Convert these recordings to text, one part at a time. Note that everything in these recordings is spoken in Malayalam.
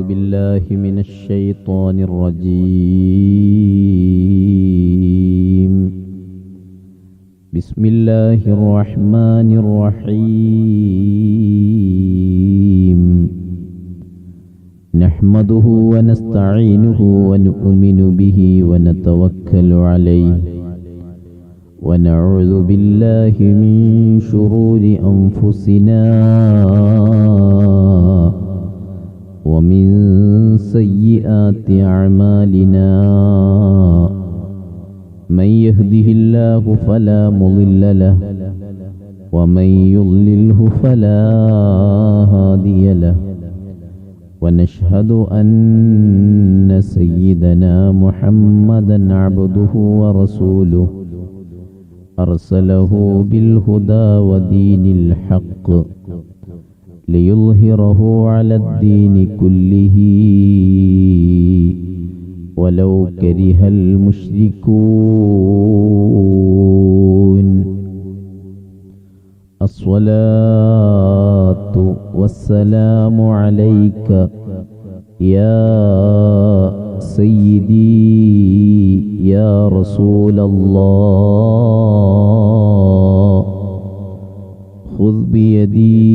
بالله من الشيطان الرجيم. بسم الله الرحمن الرحيم. نحمده ونستعينه ونؤمن به ونتوكل عليه ونعوذ بالله من شرور أنفسنا ومن سيئات أعمالنا. من يهده الله فلا مضل له ومن يضلله فلا هادي له. ونشهد أن سيدنا محمدا عبده ورسوله أرسله بالهدى ودين الحق ليظهره على الدين كله ولو كره المشركون. الصلاة والسلام عليك يا سيدي يا رسول الله. خذ بيدي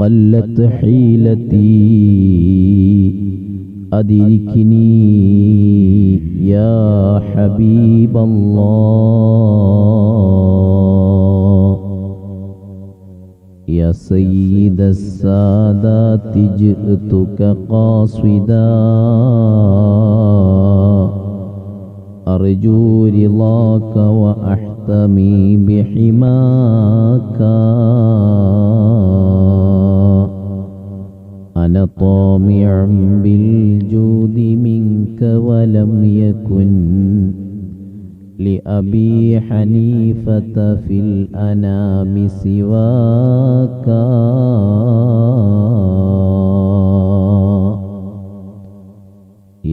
قلت حيلتي أدركني يا حبيب الله. يا سيد السادات جئتك قاصدا أرجو رضاك وأحتمي بحماك. أنا طامع بالجود منك ولم يكن لأبي حنيفة في الأنام سواك.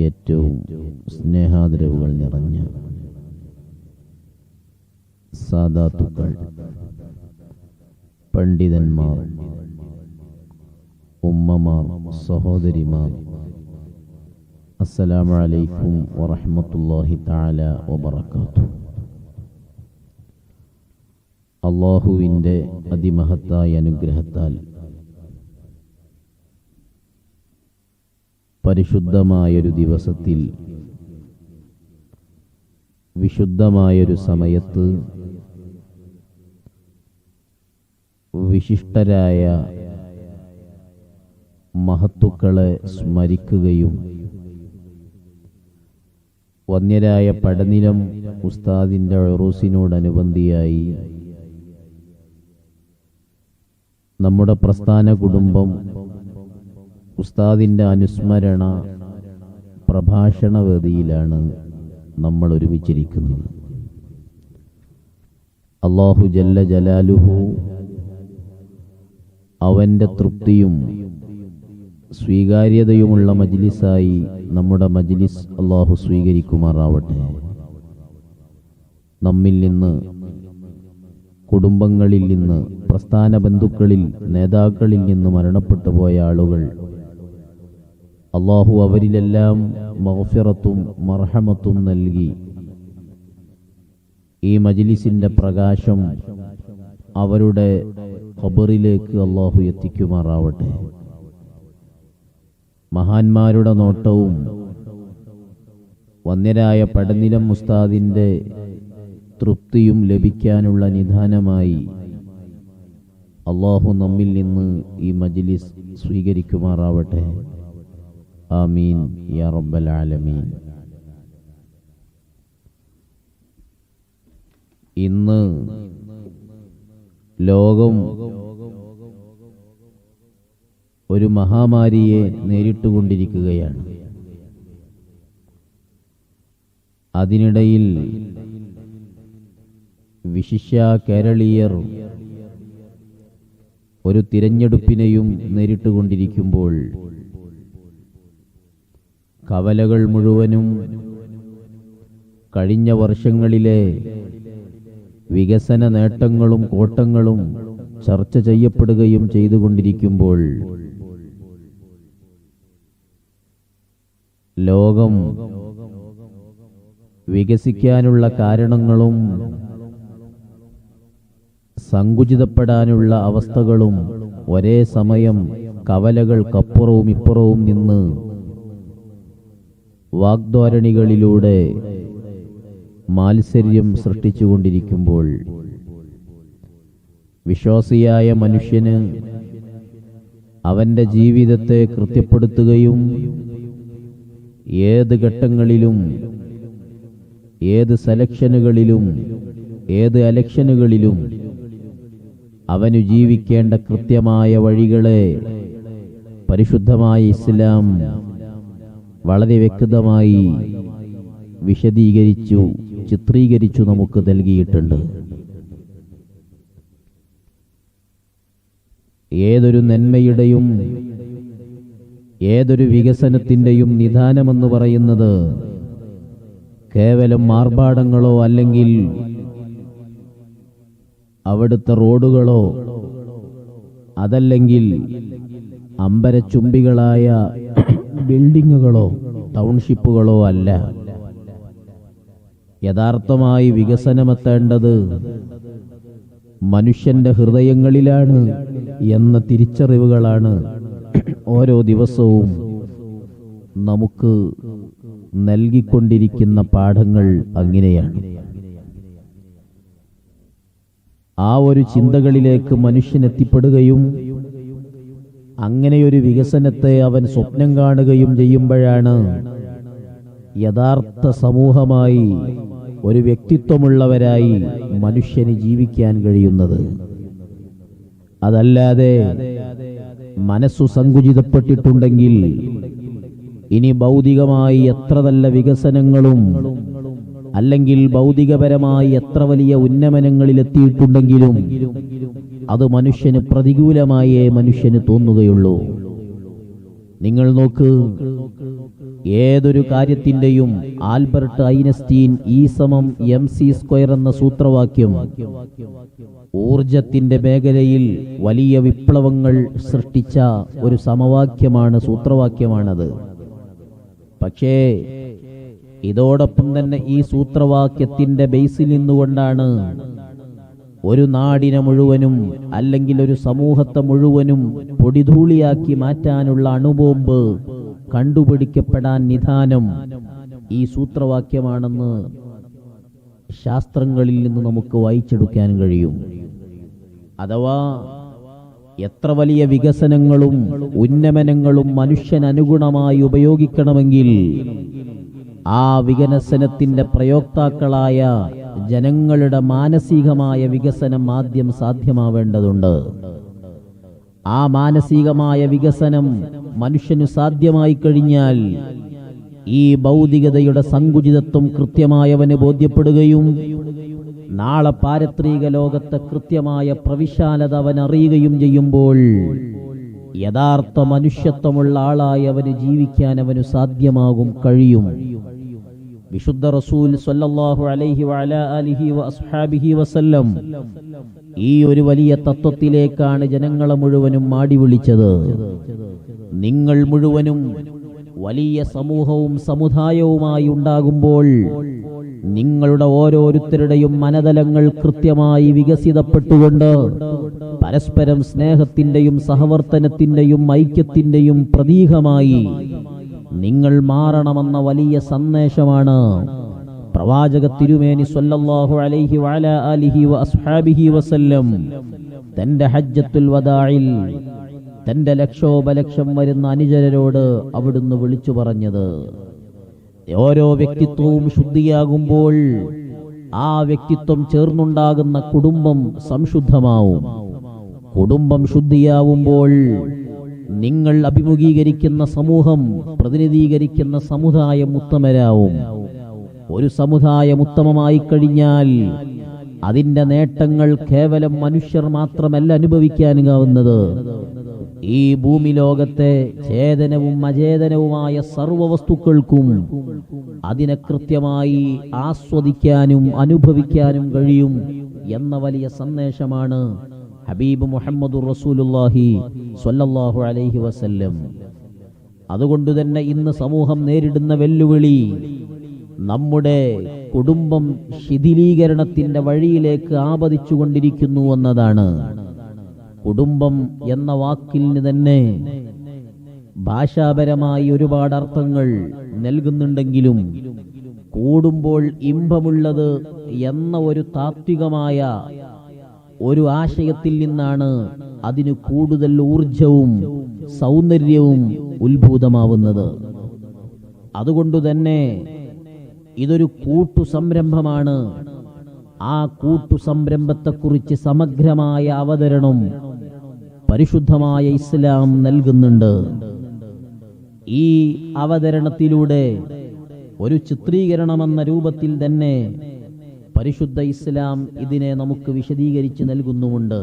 ഏറ്റവും സ്നേഹാദരവുകൾ നിറഞ്ഞ സാദാത്തുക്കൾ, പണ്ഡിതന്മാർ, ഉമ്മമാർ, സഹോദരിമാർ, അസ്സലാമു അലൈക്കും വറഹ്മത്തുള്ളാഹി തആല വബറകാതുഹു. അല്ലാഹുവിൻ്റെ അതിമഹത്തായ അനുഗ്രഹത്താൽ പരിശുദ്ധമായൊരു ദിവസത്തിൽ വിശുദ്ധമായൊരു സമയത്ത് വിശിഷ്ടരായ മഹത്തുക്കളെ സ്മരിക്കുകയും വന്യരായ പടനിലം ഉസ്താദിൻ്റെ ഉറൂസിനോടനുബന്ധിയായി നമ്മുടെ പ്രസ്ഥാന കുടുംബം ഉസ്താദിൻ്റെ അനുസ്മരണ പ്രഭാഷണ വേദിയിലാണ് നമ്മൾ ഒരുമിച്ചിരിക്കുന്നത്. അല്ലാഹു ജല്ല ജലാലുഹു അവൻ്റെ തൃപ്തിയും സ്വീകാര്യതയുമുള്ള മജ്ലിസായി നമ്മുടെ മജ്ലിസ് അല്ലാഹു സ്വീകരിക്കുമാറാവട്ടെ. നമ്മിൽ നിന്ന്, കുടുംബങ്ങളിൽ നിന്ന്, പ്രസ്ഥാന ബന്ധുക്കളിൽ, നേതാക്കളിൽ നിന്ന് മരണപ്പെട്ടു പോയ ആളുകൾ അല്ലാഹു അവരിലെല്ലാം മഗ്ഫിറത്തും മർഹമത്തും നൽകി ഈ മജ്ലിസിന്റെ പ്രകാശം അവരുടെ ഖബറിലേക്ക് അല്ലാഹു എത്തിക്കുമാറാവട്ടെ. മഹാന്മാരുടെ നോട്ടവും വന്യരായ പടനിലം ഉസ്താദിൻ്റെ തൃപ്തിയും ലഭിക്കാനുള്ള നിധാനമായി അല്ലാഹു നമ്മിൽ നിന്ന് ഈ മജ്ലിസ് സ്വീകരിക്കുമാറാവട്ടെ. ആമീൻ യാ റബ്ബൽ ആലമീൻ. ഇന്ന് ലോകം ഒരു മഹാമാരിയെ നേരിട്ടുകൊണ്ടിരിക്കുകയാണ്. അതിനിടയിൽ വിശിഷ്യ കേരളീയർ ഒരു തിരഞ്ഞെടുപ്പിനെയും നേരിട്ടുകൊണ്ടിരിക്കുമ്പോൾ കവലകൾ മുഴുവനും കഴിഞ്ഞ വർഷങ്ങളിലെ വികസന നേട്ടങ്ങളും കോട്ടങ്ങളും ചർച്ച ചെയ്യപ്പെടുകയും ചെയ്തുകൊണ്ടിരിക്കുമ്പോൾ ലോകം വികസിക്കാനുള്ള കാരണങ്ങളും സങ്കുചിതപ്പെടാനുള്ള അവസ്ഥകളും ഒരേ സമയം കവലകൾക്കപ്പുറവും ഇപ്പുറവും നിന്ന് വാഗ്ദ്വാരണികളിലൂടെ മാത്സര്യം സൃഷ്ടിച്ചുകൊണ്ടിരിക്കുമ്പോൾ വിശ്വാസിയായ മനുഷ്യന് അവൻ്റെ ജീവിതത്തെ കൃത്യപ്പെടുത്തുകയും ഏത് ഘട്ടങ്ങളിലും ഏത് സെലക്ഷനുകളിലും ഏത് എലക്ഷനുകളിലും അവനു ജീവിക്കേണ്ട കൃത്യമായ വഴികളെ പരിശുദ്ധമായ ഇസ്ലാം വളരെ വ്യക്തമായി വിശദീകരിച്ചു ചിത്രീകരിച്ചു നമുക്ക് നൽകിയിട്ടുണ്ട്. ഏതൊരു നന്മയുടെയും ഏതൊരു വികസനത്തിൻ്റെയും നിദാനമെന്ന് പറയുന്നത് കേവലം ആർഭാടങ്ങളോ അല്ലെങ്കിൽ അവിടുത്തെ റോഡുകളോ അതല്ലെങ്കിൽ അമ്പരച്ചുംബികളായ ബിൽഡിങ്ങുകളോ ടൗൺഷിപ്പുകളോ അല്ല. യഥാർത്ഥമായി വികസനമെത്തേണ്ടത് മനുഷ്യന്റെ ഹൃദയങ്ങളിലാണ് എന്ന തിരിച്ചറിവുകളാണ് ഓരോ ദിവസവും നമുക്ക് നൽകിക്കൊണ്ടിരിക്കുന്ന പാഠങ്ങൾ. അങ്ങനെയാണ് ആ ഒരു ചിന്തകളിലേക്ക് മനുഷ്യൻ എത്തിപ്പെടുകയും അങ്ങനെയൊരു വികസനത്തെ അവൻ സ്വപ്നം കാണുകയും ചെയ്യുമ്പോഴാണ് യഥാർത്ഥ സമൂഹമായി ഒരു വ്യക്തിത്വമുള്ളവരായി മനുഷ്യന് ജീവിക്കാൻ കഴിയുന്നത്. അതല്ലാതെ മനസ്സു സങ്കുചിതപ്പെട്ടിട്ടുണ്ടെങ്കിൽ ഇനി ഭൗതികമായി എത്ര നല്ല വികസനങ്ങളും അല്ലെങ്കിൽ ഭൗതികപരമായി എത്ര വലിയ ഉന്നമനങ്ങളിലെത്തിയിട്ടുണ്ടെങ്കിലും അത് മനുഷ്യന് പ്രതികൂലമായേ മനുഷ്യന് തോന്നുകയുള്ളൂ. നിങ്ങൾ നോക്ക്, ഏതൊരു കാര്യത്തിന്റെയും ആൽബർട്ട് ഐൻസ്റ്റീൻ E=mc² എന്ന സൂത്രവാക്യം ഊർജത്തിന്റെ മേഖലയിൽ വലിയ വിപ്ലവങ്ങൾ സൃഷ്ടിച്ച ഒരു സമവാക്യമാണ്, സൂത്രവാക്യമാണത്. പക്ഷേ ഇതോടൊപ്പം തന്നെ ഈ സൂത്രവാക്യത്തിന്റെ ബേസിൽ നിന്നുകൊണ്ടാണ് ഒരു നാടിനെ മുഴുവനും അല്ലെങ്കിൽ ഒരു സമൂഹത്തെ മുഴുവനും പൊടിധൂളിയാക്കി മാറ്റാനുള്ള അണുബോംബ് കണ്ടുപിടിക്കപ്പെടാൻ നിദാനം ഈ സൂത്രവാക്യമാണെന്ന് ശാസ്ത്രങ്ങളിൽ നിന്ന് നമുക്ക് വായിച്ചെടുക്കാൻ കഴിയും. അഥവാ എത്ര വലിയ വികസനങ്ങളും ഉന്നമനങ്ങളും മനുഷ്യനനുഗുണമായി ഉപയോഗിക്കണമെങ്കിൽ ആ വികസനത്തിന്റെ പ്രയോക്താക്കളായ ജനങ്ങളുടെ മാനസികമായ വികസനം ആദ്യം സാധ്യമാവേണ്ടതുണ്ട്. ആ മാനസികമായ വികസനം മനുഷ്യന് സാധ്യമായി കഴിഞ്ഞാൽ ഈ ഭൗതികതയുടെ സങ്കുചിതത്വം കൃത്യമായവന് ബോധ്യപ്പെടുകയും നാളെ പാരത്രിക ലോകത്തെ കൃത്യമായ പ്രവിശാലത അവൻ അറിയുകയും ചെയ്യുമ്പോൾ യഥാർത്ഥ മനുഷ്യത്വമുള്ള ആളായി അവന് ജീവിക്കാൻ അവന് സാധ്യമാകും, കഴിയും. വിശുദ്ധ റസൂൽ സ്വല്ലല്ലാഹു അലൈഹി വഅലാ ആലിഹി വഅസ്ഹാബിഹി വസല്ലം ഈ ഒരു വലിയ തത്വത്തിലേക്കാണ് ജനങ്ങളെ മുഴുവനും മാടി വിളിച്ചത്. നിങ്ങൾ മുഴുവനും വലിയ സമൂഹവും സമുദായവുമായി ഉണ്ടാകുമ്പോൾ നിങ്ങളുടെ ഓരോരുത്തരുടെയും മനതലങ്ങൾ കൃത്യമായി വികസിതപ്പെട്ടുകൊണ്ട് പരസ്പരം സ്നേഹത്തിന്റെയും സഹവർത്തനത്തിന്റെയും ഐക്യത്തിന്റെയും പ്രതീകമായി നിങ്ങൾ മാറണമെന്ന വലിയ സന്ദേശമാണ് പ്രവാചക തിരുമേനി സ്വല്ലല്ലാഹു അലൈഹി വഅലാ ആലിഹി വഅസ്ഹാബിഹി വസല്ലം തന്റെ ഹജ്ജത്തുൽ വദാഇൽ തന്റെ ലക്ഷോപലക്ഷം വരുന്ന അനുചരരോട് അവിടുന്ന് വിളിച്ചു പറഞ്ഞത്. ഓരോ വ്യക്തിത്വവും ശുദ്ധിയാകുമ്പോൾ ആ വ്യക്തിത്വം ചേർന്നുണ്ടാകുന്ന കുടുംബം സംശുദ്ധമാവും. കുടുംബം ശുദ്ധിയാവുമ്പോൾ നിങ്ങൾ അഭിമുഖീകരിക്കുന്ന സമൂഹം, പ്രതിനിധീകരിക്കുന്ന സമുദായം ഉത്തമരാവും. ഒരു സമുദായം ഉത്തമമായി കഴിഞ്ഞാൽ അതിന്റെ നേട്ടങ്ങൾ കേവലം മനുഷ്യർ മാത്രമല്ല അനുഭവിക്കാനാവുന്നത്. ഈ ഭൂമി ലോകത്തെ ചേതനവും അചേതനവുമായ സർവ്വ വസ്തുക്കൾക്കും അതിനെ കൃത്യമായി ആസ്വദിക്കാനും അനുഭവിക്കാനും കഴിയും എന്ന വലിയ സന്ദേശമാണ് ഹബീബ് മുഹമ്മദുർ റസൂലുള്ളാഹി സ്വല്ലല്ലാഹു അലൈഹി വസല്ലം. അതുകൊണ്ട് തന്നെ ഇന്ന് സമൂഹം നേരിടുന്ന വെല്ലുവിളി നമ്മുടെ കുടുംബം ശിഥിലീകരണത്തിന്റെ വഴിയിലേക്ക് ആപതിച്ചുകൊണ്ടിരിക്കുന്നു എന്നതാണ്. കുടുംബം എന്ന വാക്കിന് തന്നെ ഭാഷാപരമായി ഒരുപാട് അർത്ഥങ്ങൾ നൽകുന്നുണ്ടെങ്കിലും കൂടുമ്പോൾ ഇമ്പമുള്ളത് എന്ന ഒരു താത്വികമായ ഒരു ആശയത്തിൽ നിന്നാണ് അതിന് കൂടുതൽ ഊർജവും സൗന്ദര്യവും ഉത്ഭൂതമാവുന്നത്. അതുകൊണ്ട് തന്നെ ഇതൊരു കൂട്ടു സംരംഭമാണ്. ആ കൂട്ടു സംരംഭത്തെക്കുറിച്ച് സമഗ്രമായ അവതരണം പരിശുദ്ധമായ ഇസ്ലാം നൽകുന്നുണ്ട്. ഈ അവതരണത്തിലൂടെ ഒരു ചിത്രീകരണമെന്ന രൂപത്തിൽ തന്നെ പരിശുദ്ധ ഇസ്ലാം ഇതിനെ നമുക്ക് വിശദീകരിച്ച് നൽകുന്നുമുണ്ട്.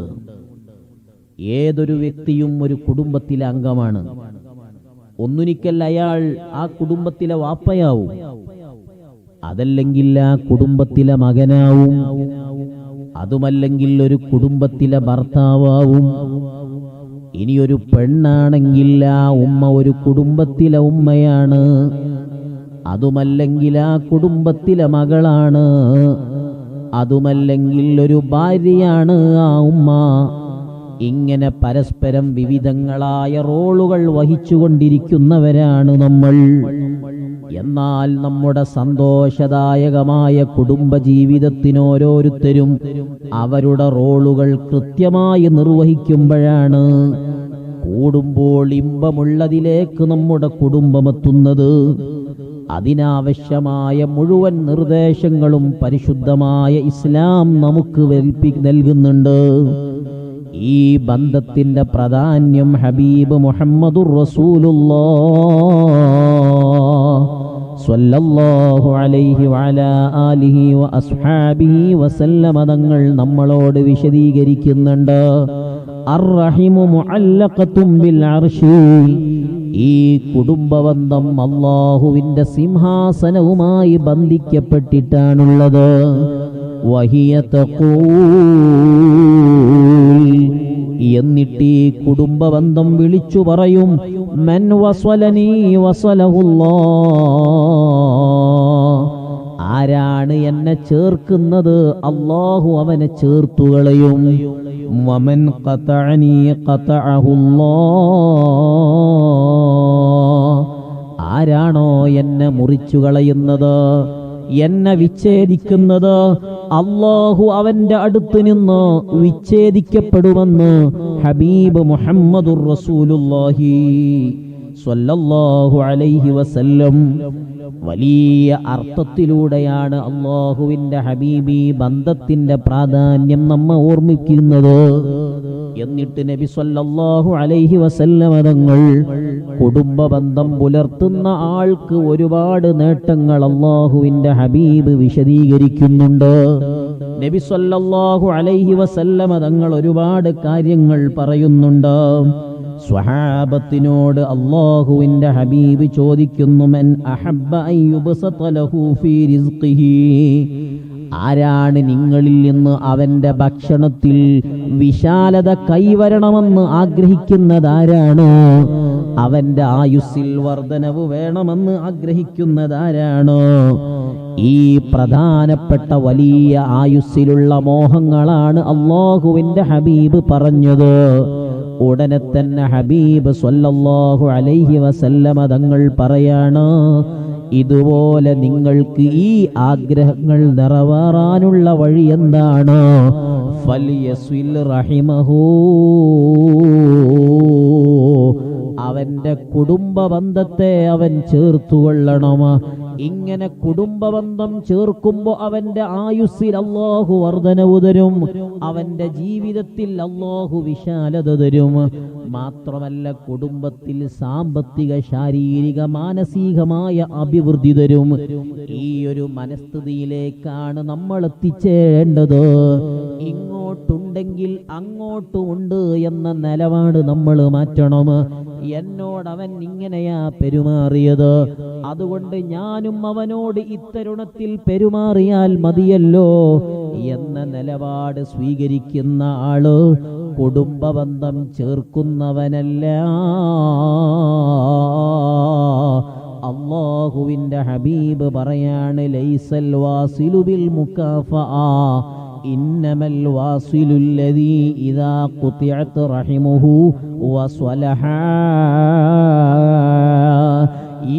ഏതൊരു വ്യക്തിയും ഒരു കുടുംബത്തിലെ അംഗമാണ്. ഒന്നുനിക്കൽ അയാൾ ആ കുടുംബത്തിലെ വാപ്പയാവും, അതല്ലെങ്കിൽ ആ കുടുംബത്തിലെ മകനാവും, അതുമല്ലെങ്കിൽ ഒരു കുടുംബത്തിലെ ഭർത്താവാവും. ഇനിയൊരു പെണ്ണാണെങ്കിൽ ആ ഉമ്മ ഒരു കുടുംബത്തിലെ ഉമ്മയാണ്, അതുമല്ലെങ്കിൽ ആ കുടുംബത്തിലെ മകളാണ്, അതുമല്ലെങ്കിൽ ഒരു ഭാര്യയാണ് ആ ഉമ്മ. ഇങ്ങനെ പരസ്പരം വിവിധങ്ങളായ റോളുകൾ വഹിച്ചുകൊണ്ടിരിക്കുന്നവരാണ് നമ്മൾ. എന്നാൽ നമ്മുടെ സന്തോഷദായകമായ കുടുംബജീവിതത്തിന് ഓരോരുത്തരും അവരുടെ റോളുകൾ കൃത്യമായി നിർവഹിക്കുമ്പോഴാണ് കൂടുമ്പോൾ ഇമ്പമുള്ളതിലേക്ക് നമ്മുടെ കുടുംബമെത്തുന്നത്. അതിനാവശ്യമായ മുഴുവൻ നിർദ്ദേശങ്ങളും പരിശുദ്ധമായ ഇസ്ലാം നമുക്ക് നൽകുന്നുണ്ട്. ഈ ബന്ധത്തിന്റെ പ്രാധാന്യം ഹബീബ് മുഹമ്മദുർ റസൂലുള്ളാഹ് സ്വല്ലല്ലാഹു അലൈഹി വഅലാ ആലിഹി വഅസ്ഹാബിഹി വസല്ലമ തങ്ങൾ നമ്മളോട് വിശദീകരിക്കുന്നുണ്ട്. അർറഹിമു മുഅല്ലഖത്തും ബിൽ അർശി. ഈ കുടുംബബന്ധം അല്ലാഹുവിന്റെ സിംഹാസനവുമായി ബന്ധിക്കപ്പെട്ടിട്ടാണുള്ളത്. വഹിയ തഖൂൽ, എന്നിട്ട് ഈ കുടുംബബന്ധം വിളിച്ചു പറയും, മൻ വസലനി വസലഹുല്ലാഹ്. ആരാണ് എന്നെ ചേർക്കുന്നത് അല്ലാഹു അവനെ ചേർത്തുകളയും. വമൻ ഖതഅനി ഖതഅഹുല്ലാഹ്. ആരാണോ എന്നെ മുറിച്ചു കളയുന്നത്, എന്നെ വിച്ഛേദിക്കുന്നത്, അല്ലാഹു അവന്റെ അടുത്ത് നിന്ന് വിച്ഛേദിക്കപ്പെടുമെന്ന് ഹബീബ് മുഹമ്മദുർ റസൂലുള്ളാഹി സ്വല്ലല്ലാഹു അലൈഹി വസല്ലം. വലിയ അർത്ഥത്തിലൂടെയാണ് അല്ലാഹുവിന്റെ ഹബീബി ബന്ധത്തിന്റെ പ്രാധാന്യം നമ്മെ ഓർമ്മിക്കുന്നത്. എന്നിട്ട് നബി സ്വല്ലല്ലാഹു അലൈഹി വസല്ലം തങ്ങൾ കുടുംബബന്ധം പുലർത്തുന്ന ആൾക്ക് ഒരുപാട് നേട്ടങ്ങൾ അല്ലാഹുവിന്റെ ഹബീബ് വിശദീകരിക്കുന്നുണ്ട്. നബി സ്വല്ലല്ലാഹു അലൈഹി വസല്ലം തങ്ങൾ ഒരുപാട് കാര്യങ്ങൾ പറയുന്നുണ്ട്. സ്വഹാബത്തിനോട് അല്ലാഹുവിന്റെ ഹബീബ് ചോദിക്കുന്നു, മൻ അഹബ്ബ അൻ യുബ്സത ലഹു ഫീ റിസ്ഖിഹി. ആരാണ് നിങ്ങളിൽ നിന്ന് അവന്റെ ഭക്ഷണത്തിൽ വിശാലത കൈവരണമെന്ന് ആഗ്രഹിക്കുന്നതാരാണ്? അവന്റെ ആയുസ്സിൽ വർധനവ് വേണമെന്ന് ആഗ്രഹിക്കുന്നതാരാണ്? ഈ പ്രധാനപ്പെട്ട വലിയ ആയുസ്സിലുള്ള മോഹങ്ങളാണ് അല്ലാഹുവിന്റെ ഹബീബ് പറഞ്ഞത്. ഉടനെ തന്നെ ഹബീബ് സ്വല്ലല്ലാഹു അലൈഹി വസല്ലമ തങ്ങൾ പറയാണ്, ഇതുപോലെ നിങ്ങൾക്ക് ഈ ആഗ്രഹങ്ങൾ നിറവേറാനുള്ള വഴി എന്താണ്? ഫലിയസ്വിൽ റഹിമഹു. അവന്റെ കുടുംബ ബന്ധത്തെ അവൻ ചേർത്തുകൊള്ളണം. ഇങ്ങനെ കുടുംബബന്ധം ചേർക്കുമ്പോൾ അവന്റെ ആയുസ്സിൽ അല്ലാഹു വർധനവ് തരും, അവന്റെ ജീവിതത്തിൽ അല്ലാഹു വിശാലത തരും. മാത്രമല്ല കുടുംബത്തിൽ സാമ്പത്തിക, ശാരീരിക, മാനസികമായ അഭിവൃദ്ധി തരും. ഈ ഒരു മനസ്ഥിതിയിലേക്കാണ് നമ്മൾ എത്തിച്ചേരേണ്ടത്. ഇങ്ങോട്ടുണ്ടെങ്കിൽ അങ്ങോട്ടുമുണ്ട് എന്ന നിലപാട് നമ്മൾ മാറ്റണം. എന്നോടവൻ ഇങ്ങനെയാ പെരുമാറിയത്, അതുകൊണ്ട് ഞാനും അവനോട് ഇത്തരുണത്തിൽ പെരുമാറിയാൽ മതിയല്ലോ എന്ന നിലപാട് സ്വീകരിക്കുന്ന ആള് കുടുംബബന്ധം ചേർക്കുന്നവനല്ല. അല്ലാഹുവിന്റെ ഹബീബ് പറയാണ്, ലൈസൽ വാസിലു ബിൽ മുകാഫഅ ഇന്നമൽ വാസിലുല്ലദീ ഇദാ ഖുതിഅത് റഹിമുഹു വസ്വലഹ.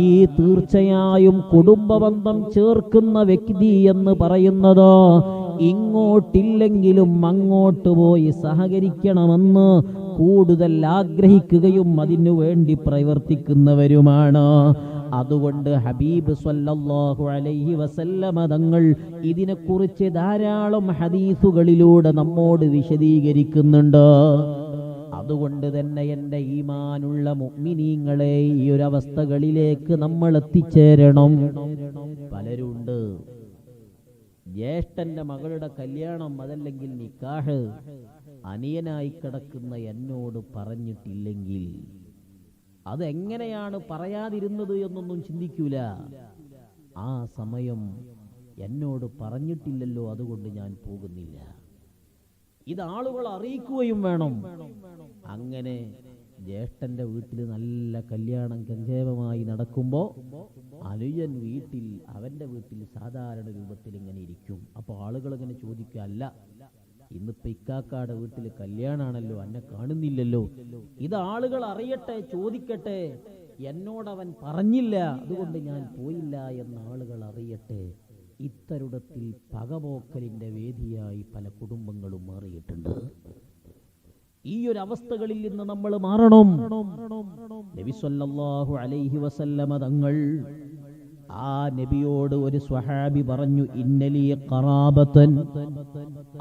ഈ തീർച്ചയായും കുടുംബബന്ധം ചേർക്കുന്ന വ്യക്തി എന്ന് പറയുന്നത് ഇങ്ങോട്ടില്ലെങ്കിലും അങ്ങോട്ട് പോയി സഹകരിക്കണമെന്ന് കൂടുതൽ ആഗ്രഹിക്കുകയും അതിനു വേണ്ടി പ്രവർത്തിക്കുന്നവരുമാണ്. അതുകൊണ്ട് ഹബീബ് സ്വല്ലല്ലാഹു അലൈഹി വസല്ലമ തങ്ങൾ ഇതിനെക്കുറിച്ച് ധാരാളം ഹദീസുകളിലൂടെ നമ്മോട് വിശദീകരിക്കുന്നുണ്ട്. അതുകൊണ്ട് തന്നെ എൻ്റെ ഈമാനുള്ള മുഅ്മിനീങ്ങളെ, ഈ ഒരു അവസ്ഥകളിലേക്ക് നമ്മൾ എത്തിച്ചേരണം. പലരുണ്ട്, ജ്യേഷ്ഠന്റെ മകളുടെ കല്യാണം അതല്ലെങ്കിൽ നിക്കാഹ് അനിയനായി കിടക്കുന്ന എന്നോട് പറഞ്ഞിട്ടില്ലെങ്കിൽ അതെങ്ങനെയാണ് പറയാതിരുന്നത് എന്നൊന്നും ചിന്തിക്കൂല. ആ സമയം എന്നോട് പറഞ്ഞിട്ടില്ലല്ലോ, അതുകൊണ്ട് ഞാൻ പോകുന്നില്ല. ഇത് ആളുകൾ അറിയിക്കുകയും വേണം. അങ്ങനെ ജ്യേഷ്ഠന്റെ വീട്ടിൽ നല്ല കല്യാണം ഗംഭീരമായി നടക്കുമ്പോൾ അനുജൻ വീട്ടിൽ, അവന്റെ വീട്ടിൽ സാധാരണ രൂപത്തിൽ ഇങ്ങനെ ഇരിക്കും. അപ്പോൾ ആളുകൾ ഇങ്ങനെ ചോദിക്കുക, അല്ല ഇന്നിപ്പോ ഇക്കാക്കാടെ വീട്ടിൽ കല്യാണാണല്ലോ, എന്നെ കാണുന്നില്ലല്ലോ. ഇത് ആളുകൾ അറിയട്ടെ, ചോദിക്കട്ടെ, എന്നോടവൻ പറഞ്ഞില്ല അതുകൊണ്ട് ഞാൻ പോയില്ല എന്ന് ആളുകൾ അറിയട്ടെ. ഇത്തരുടത്തിൽ പകപോക്കലിന്റെ വേദിയായി പല കുടുംബങ്ങളും മാറിയിട്ടുണ്ട്. ഈ ഒരു അവസ്ഥകളിൽ നിന്ന് നമ്മൾ മാറണം. നബി സല്ലല്ലാഹു അലൈഹി വസല്ലമ തങ്ങൾ, ആ നബിയോട് ഒരു സ്വഹാബി പറഞ്ഞു, ഇന്നലി ഖറാബതൻ,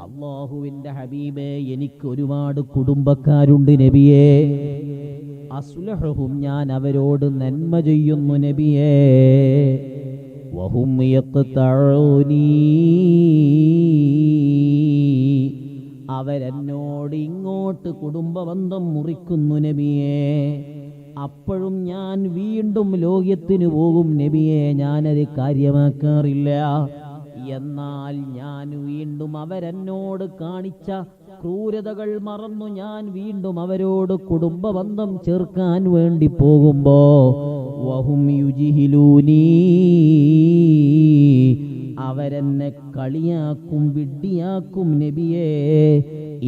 അല്ലാഹുവിന്റെ ഹബീബേ, എനിക്ക് ഒരുപാട് കുടുംബക്കാരുണ്ട് നബിയേ. അസ്ലഹും, ഞാൻ അവരോട് നന്മ ചെയ്യുന്നു നബിയേ. വഹും യഖ്തഊനി, അവരെന്നോട് ഇങ്ങോട്ട് കുടുംബബന്ധം മുറിക്കുന്നു നബിയേ. അപ്പോഴും ഞാൻ വീണ്ടും ലോകത്തിന് പോകും നബിയെ, ഞാനത് കാര്യമാക്കാറില്ല. എന്നാൽ ഞാൻ വീണ്ടും അവരെന്നോട് കാണിച്ച ക്രൂരതകൾ മറന്നു ഞാൻ വീണ്ടും അവരോട് കുടുംബബന്ധം ചേർക്കാൻ വേണ്ടി പോകുമ്പോ വഹും യുജിഹിലൂനി, അവരെന്നെ കളിയാക്കും, വിഡ്ഢിയാക്കും നബിയേ.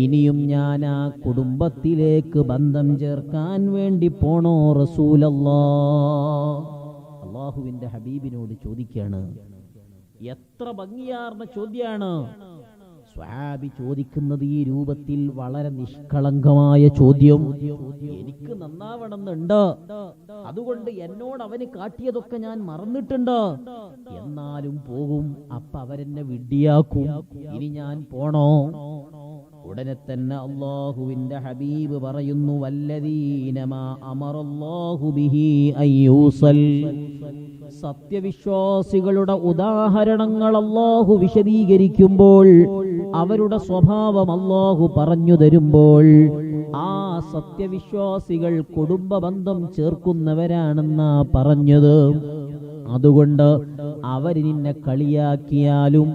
ഇനിയും ഞാൻ ആ കുടുംബത്തിലേക്ക് ബന്ധം ചേർക്കാൻ വേണ്ടി പോണോ റസൂലല്ലാഹ്? അല്ലാഹുവിന്റെ ഹബീബിനോട് ചോദിക്കാണ്. എത്ര ഭംഗിയാർന്ന ചോദ്യാണ് സ്വഹാബി ചോദിക്കുന്നത്. ഈ രൂപത്തിൽ വളരെ നിഷ്കളങ്കമായ ചോദ്യം. എനിക്ക് നന്നാവണമെന്നുണ്ട്, അതുകൊണ്ട് എന്നോട് അവന് കാട്ടിയതൊക്കെ ഞാൻ മറന്നിട്ടുണ്ട്, എന്നാലും പോകും. അപ്പൊ അവരെന്നെ വിഡ്ഢിയാക്കും. ഇനി ഞാൻ പോണോ? ഉടനെ തന്നെ അല്ലാഹുവിന്റെ ഹബീബ് പറയുന്നു, വല്ലദീനമാ അമറല്ലാഹു ബിഹി അയ്യൂസൽ. സത്യവിശ്വാസികളുടെ ഉദാഹരണങ്ങൾ അല്ലാഹു വിശദീകരിക്കുമ്പോൾ, അവരുടെ സ്വഭാവം അല്ലാഹു പറഞ്ഞു തരുമ്പോൾ, ആ സത്യവിശ്വാസികൾ കുടുംബബന്ധം ചേർക്കുന്നവരാണെന്നാ പറഞ്ഞത്. അതുകൊണ്ട് അവർ നിന്നെ കളിയാക്കിയാലും,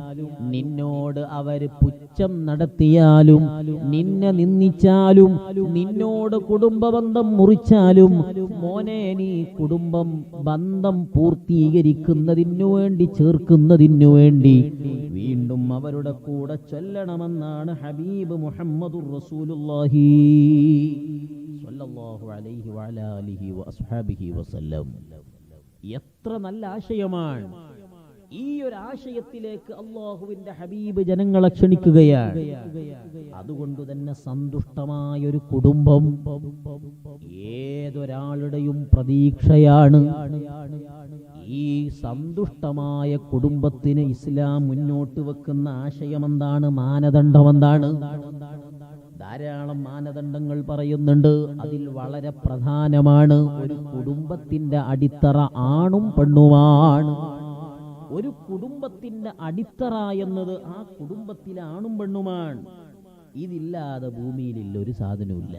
നിന്നോട് അവർ പുച്ഛം നടത്തിയാലും, നിന്നെ നിന്ദിച്ചാലും, നിന്നോട് കുടുംബബന്ധം മുറിച്ചാലും, മോനെ, നീ കുടുംബം ബന്ധം പൂർത്തീകരിക്കുന്നതിനു വേണ്ടി, ചേർക്കുന്നതിനു വേണ്ടി വീണ്ടും അവരുടെ കൂടെ ചൊല്ലണമെന്നാണ് ഹബീബ് മുഹമ്മദുർ റസൂലുള്ളാഹി സ്വല്ലല്ലാഹു അലൈഹി വഅലാ ആലിഹി വഅസ്ഹാബിഹി വസല്ലം. എത്ര നല്ല ആശയമാണ്! ഈ ഒരു ആശയത്തിലേക്ക് അല്ലാഹുവിന്റെ ഹബീബ് ജനങ്ങളെ ക്ഷണിക്കുകയാണ്. അതുകൊണ്ട് തന്നെ സന്തുഷ്ടമായ ഒരു കുടുംബം ഏതൊരാളുടെയും പ്രതീക്ഷയാണ്. ഈ സന്തുഷ്ടമായ കുടുംബത്തിന് ഇസ്ലാം മുന്നോട്ട് വെക്കുന്ന ആശയം എന്താണ്? മാനദണ്ഡം എന്താണ്? ധാരാളം മാനദണ്ഡങ്ങൾ പറയുന്നുണ്ട്. അതിൽ വളരെ പ്രധാനമാണ്, ഒരു കുടുംബത്തിന്റെ അടിത്തറ ആണും പെണ്ണുമാണ്. ഒരു കുടുംബത്തിന്റെ അടിത്തറ എന്നത് ആ കുടുംബത്തിലെ ആണും പെണ്ണുമാണ്. ഇതില്ലാതെ ഭൂമിയിലില്ല ഒരു സാധനവുമില്ല.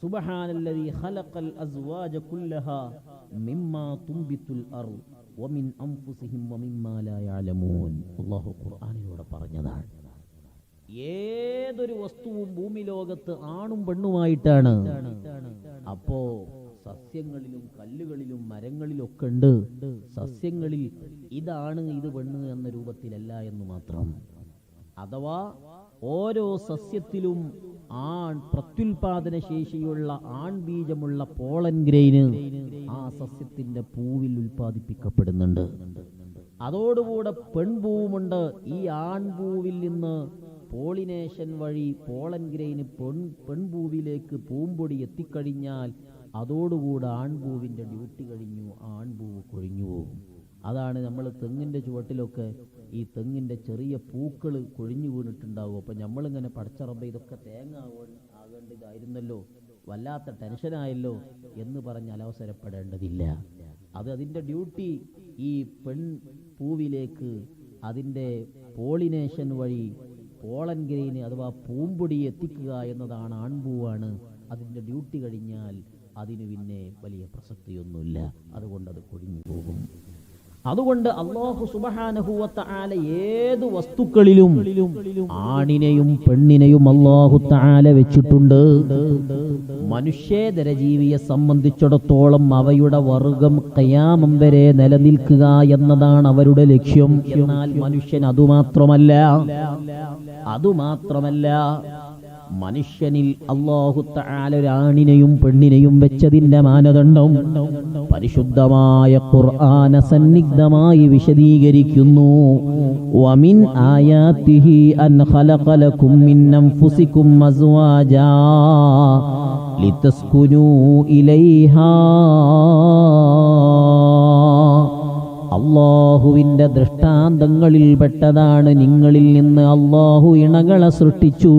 സുബ്ഹാനല്ലദീ ഖലഖൽ അസ്വാജ കുല്ലഹാ മിമ്മാ തുംബിത്തുൽ അർദ് വമിൻ അൻഫുസിഹിം വമിമ്മാ ലാ യഅലമൂൻ. അല്ലാഹു ഖുർആനിലൂടെ പറഞ്ഞതാണ്. ഏതൊരു വസ്തുവും ഭൂമി ലോകത്ത് ആണും പെണ്ണുമായിട്ടാണ്. അപ്പോ സസ്യങ്ങളിലും കല്ലുകളിലും മരങ്ങളിലൊക്കെ ഉണ്ട്. സസ്യങ്ങളിൽ ഇതാണ് ഇത് പെണ്ണ് എന്ന രൂപത്തിലല്ല എന്ന് മാത്രം. അഥവാ ഓരോ സസ്യത്തിലും പ്രത്യുൽപാദന ശേഷിയുള്ള ആൺബീജമുള്ള പോളൻ ഗ്രെയിന് ആ സസ്യത്തിന്റെ പൂവിൽ ഉൽപ്പാദിപ്പിക്കപ്പെടുന്നുണ്ട്. അതോടുകൂടെ പെൺപൂവുമുണ്ട്. ഈ ആൺപൂവിൽ നിന്ന് പോളിനേഷൻ വഴി പോളൻ ഗ്രെയിന് പെൺപൂവിലേക്ക് പൂമ്പൊടി എത്തിക്കഴിഞ്ഞാൽ അതോടുകൂടെ ആൺപൂവിന്റെ ഡ്യൂട്ടി കഴിഞ്ഞു, ആൺപൂവ് കൊഴിഞ്ഞു പോകും. അതാണ് നമ്മൾ തെങ്ങിന്റെ ചുവട്ടിലൊക്കെ ഈ തെങ്ങിന്റെ ചെറിയ പൂക്കൾ കൊഴിഞ്ഞു വീണിട്ടുണ്ടാവും. അപ്പൊ നമ്മളിങ്ങനെ പടച്ചറമ്പ ഇതൊക്കെ തേങ്ങ ആകേണ്ടതായിരുന്നല്ലോ, വല്ലാത്ത ടെൻഷനായല്ലോ എന്ന് പറഞ്ഞ് അലവസരപ്പെടേണ്ടതില്ല. അതിന്റെ ഡ്യൂട്ടി ഈ പെൺപൂവിലേക്ക് അതിന്റെ പോളിനേഷൻ വഴി പോളൻ ഗ്രെയിന് അഥവാ പൂമ്പൊടി എത്തിക്കുക എന്നതാണ്. ആൺപൂവാണ്. അതിന്റെ ഡ്യൂട്ടി കഴിഞ്ഞാൽ അതിന് പിന്നെ വലിയ പ്രസക്തിയൊന്നുമില്ല. അതുകൊണ്ട് അത് കൊഴിഞ്ഞു പോകും. അതുകൊണ്ട് അല്ലാഹു സുബ്ഹാനഹു വ തആല ഏത് വസ്തുക്കളിലും ആണിനെയും പെണ്ണിനെയും അല്ലാഹു തആല വെച്ചിട്ടുണ്ട്. മനുഷ്യേതര ജീവിയെ സംബന്ധിച്ചിടത്തോളം അവയുടെ വർഗം ഖിയാമം വരെ നിലനിൽക്കുക എന്നതാണ് അവരുടെ ലക്ഷ്യം. എന്നാൽ മനുഷ്യൻ അതുമാത്രമല്ല മനുഷ്യനിൽ അല്ലാഹു തആല ഒരാണിനെയും പെണ്ണിനെയും വെച്ചതിന്റെ മാനദണ്ഡം പരിശുദ്ധമായ ഖുർആന സന്നിഗ്ധമായി വിശദീകരിക്കുന്നു. വമിൻ ആയാതിഹി അൻ ഖലഖ ലക്കും മിൻ അൻഫുസികും അസ്വാജാ ലിതസ്കുനൂ ഇലൈഹാ. അല്ലാഹുവിന്റെ ദൃഷ്ടാന്തങ്ങളിൽ പെട്ടതാണ് നിങ്ങളിൽ നിന്ന് അല്ലാഹു ഇണകളെ സൃഷ്ടിച്ചു.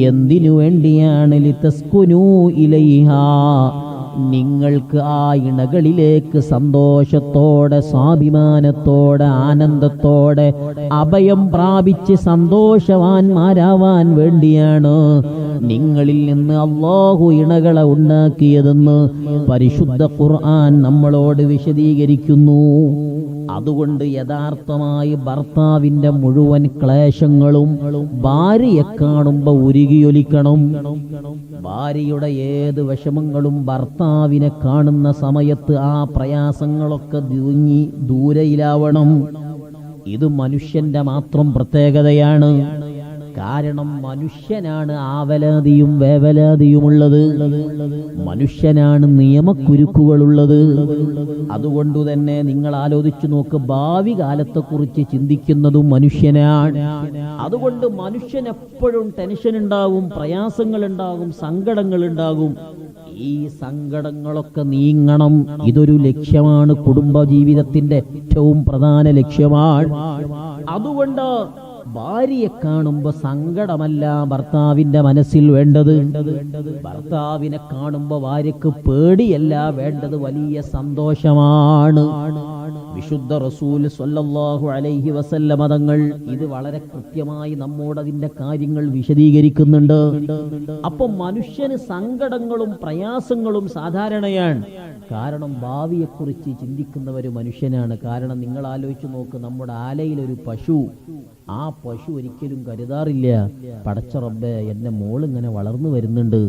എന്തിനു വേണ്ടിയാണ്? ലിതസ്കുനൂ ഇലൈഹാ, നിങ്ങൾക്ക് ആ ഇണകളിലേക്ക് സന്തോഷത്തോടെ സ്വാഭിമാനത്തോടെ ആനന്ദത്തോടെ അഭയം പ്രാപിച്ച് സന്തോഷവാന്മാരാവാൻ വേണ്ടിയാണ് നിങ്ങളിൽ നിന്ന് അല്ലാഹു ഇണകളെ ഉണ്ടാക്കിയതെന്ന് പരിശുദ്ധ ഖുർആൻ നമ്മളോട് വിശദീകരിക്കുന്നു. അതുകൊണ്ട് യഥാർത്ഥമായി ഭർത്താവിന്റെ മുഴുവൻ ക്ലേശങ്ങളും ഭാര്യയെ കാണുമ്പോ ഉരുകിയൊലിക്കണം. ഭാര്യയുടെ ഏത് വിഷമങ്ങളും ഭർത്താവിനെ കാണുന്ന സമയത്ത് ആ പ്രയാസങ്ങളൊക്കെ നീങ്ങി ദൂരയിലാവണം. ഇത് മനുഷ്യന്റെ മാത്രം പ്രത്യേകതയാണ്. കാരണം മനുഷ്യനാണ് ആവലാതിയും വേവലാതിയുമുള്ളത്, മനുഷ്യനാണ് നിയമക്കുരുക്കുകളുള്ളത്. അതുകൊണ്ട് തന്നെ നിങ്ങൾ ആലോചിച്ചു നോക്ക്, ഭാവി കാലത്തെക്കുറിച്ച് ചിന്തിക്കുന്നതും മനുഷ്യനാണ്. അതുകൊണ്ട് മനുഷ്യൻ എപ്പോഴും ടെൻഷൻ ഉണ്ടാവും, പ്രയാസങ്ങൾ ഉണ്ടാകും, സങ്കടങ്ങൾ ഉണ്ടാകും. ഈ സങ്കടങ്ങളൊക്കെ നീങ്ങണം. ഇതൊരു ലക്ഷ്യമാണ്, കുടുംബ ജീവിതത്തിന്റെ ഏറ്റവും പ്രധാന ലക്ഷ്യമാണ്. അതുകൊണ്ട് ഭാര്യയെ കാണുമ്പോ സങ്കടമല്ല ഭർത്താവിന്റെ മനസ്സിൽ വേണ്ടത്. ഭർത്താവിനെ കാണുമ്പോ ഭാര്യക്ക് പേടിയല്ല വേണ്ടത്, വലിയ സന്തോഷമാണ്. വിശുദ്ധ റസൂൽ സ്വല്ലല്ലാഹു അലൈഹി വസല്ലമ തങ്ങൾ ഇത് വളരെ കൃത്യമായി നമ്മോട് അതിന്റെ കാര്യങ്ങൾ വിശദീകരിക്കുന്നുണ്ട്. അപ്പൊ മനുഷ്യന് സങ്കടങ്ങളും പ്രയാസങ്ങളും സാധാരണയാണ്. കാരണം ഭാവിയെക്കുറിച്ച് ചിന്തിക്കുന്നവര് മനുഷ്യനാണ്. കാരണം നിങ്ങൾ ആലോചിച്ച് നോക്ക്, നമ്മുടെ ആലയിലൊരു പശു, ആ പശു ഒരിക്കലും കരുതാറില്ല പടച്ച റബ്ബേ എന്റെ മോളിങ്ങനെ വളർന്നു വരുന്നുണ്ട്,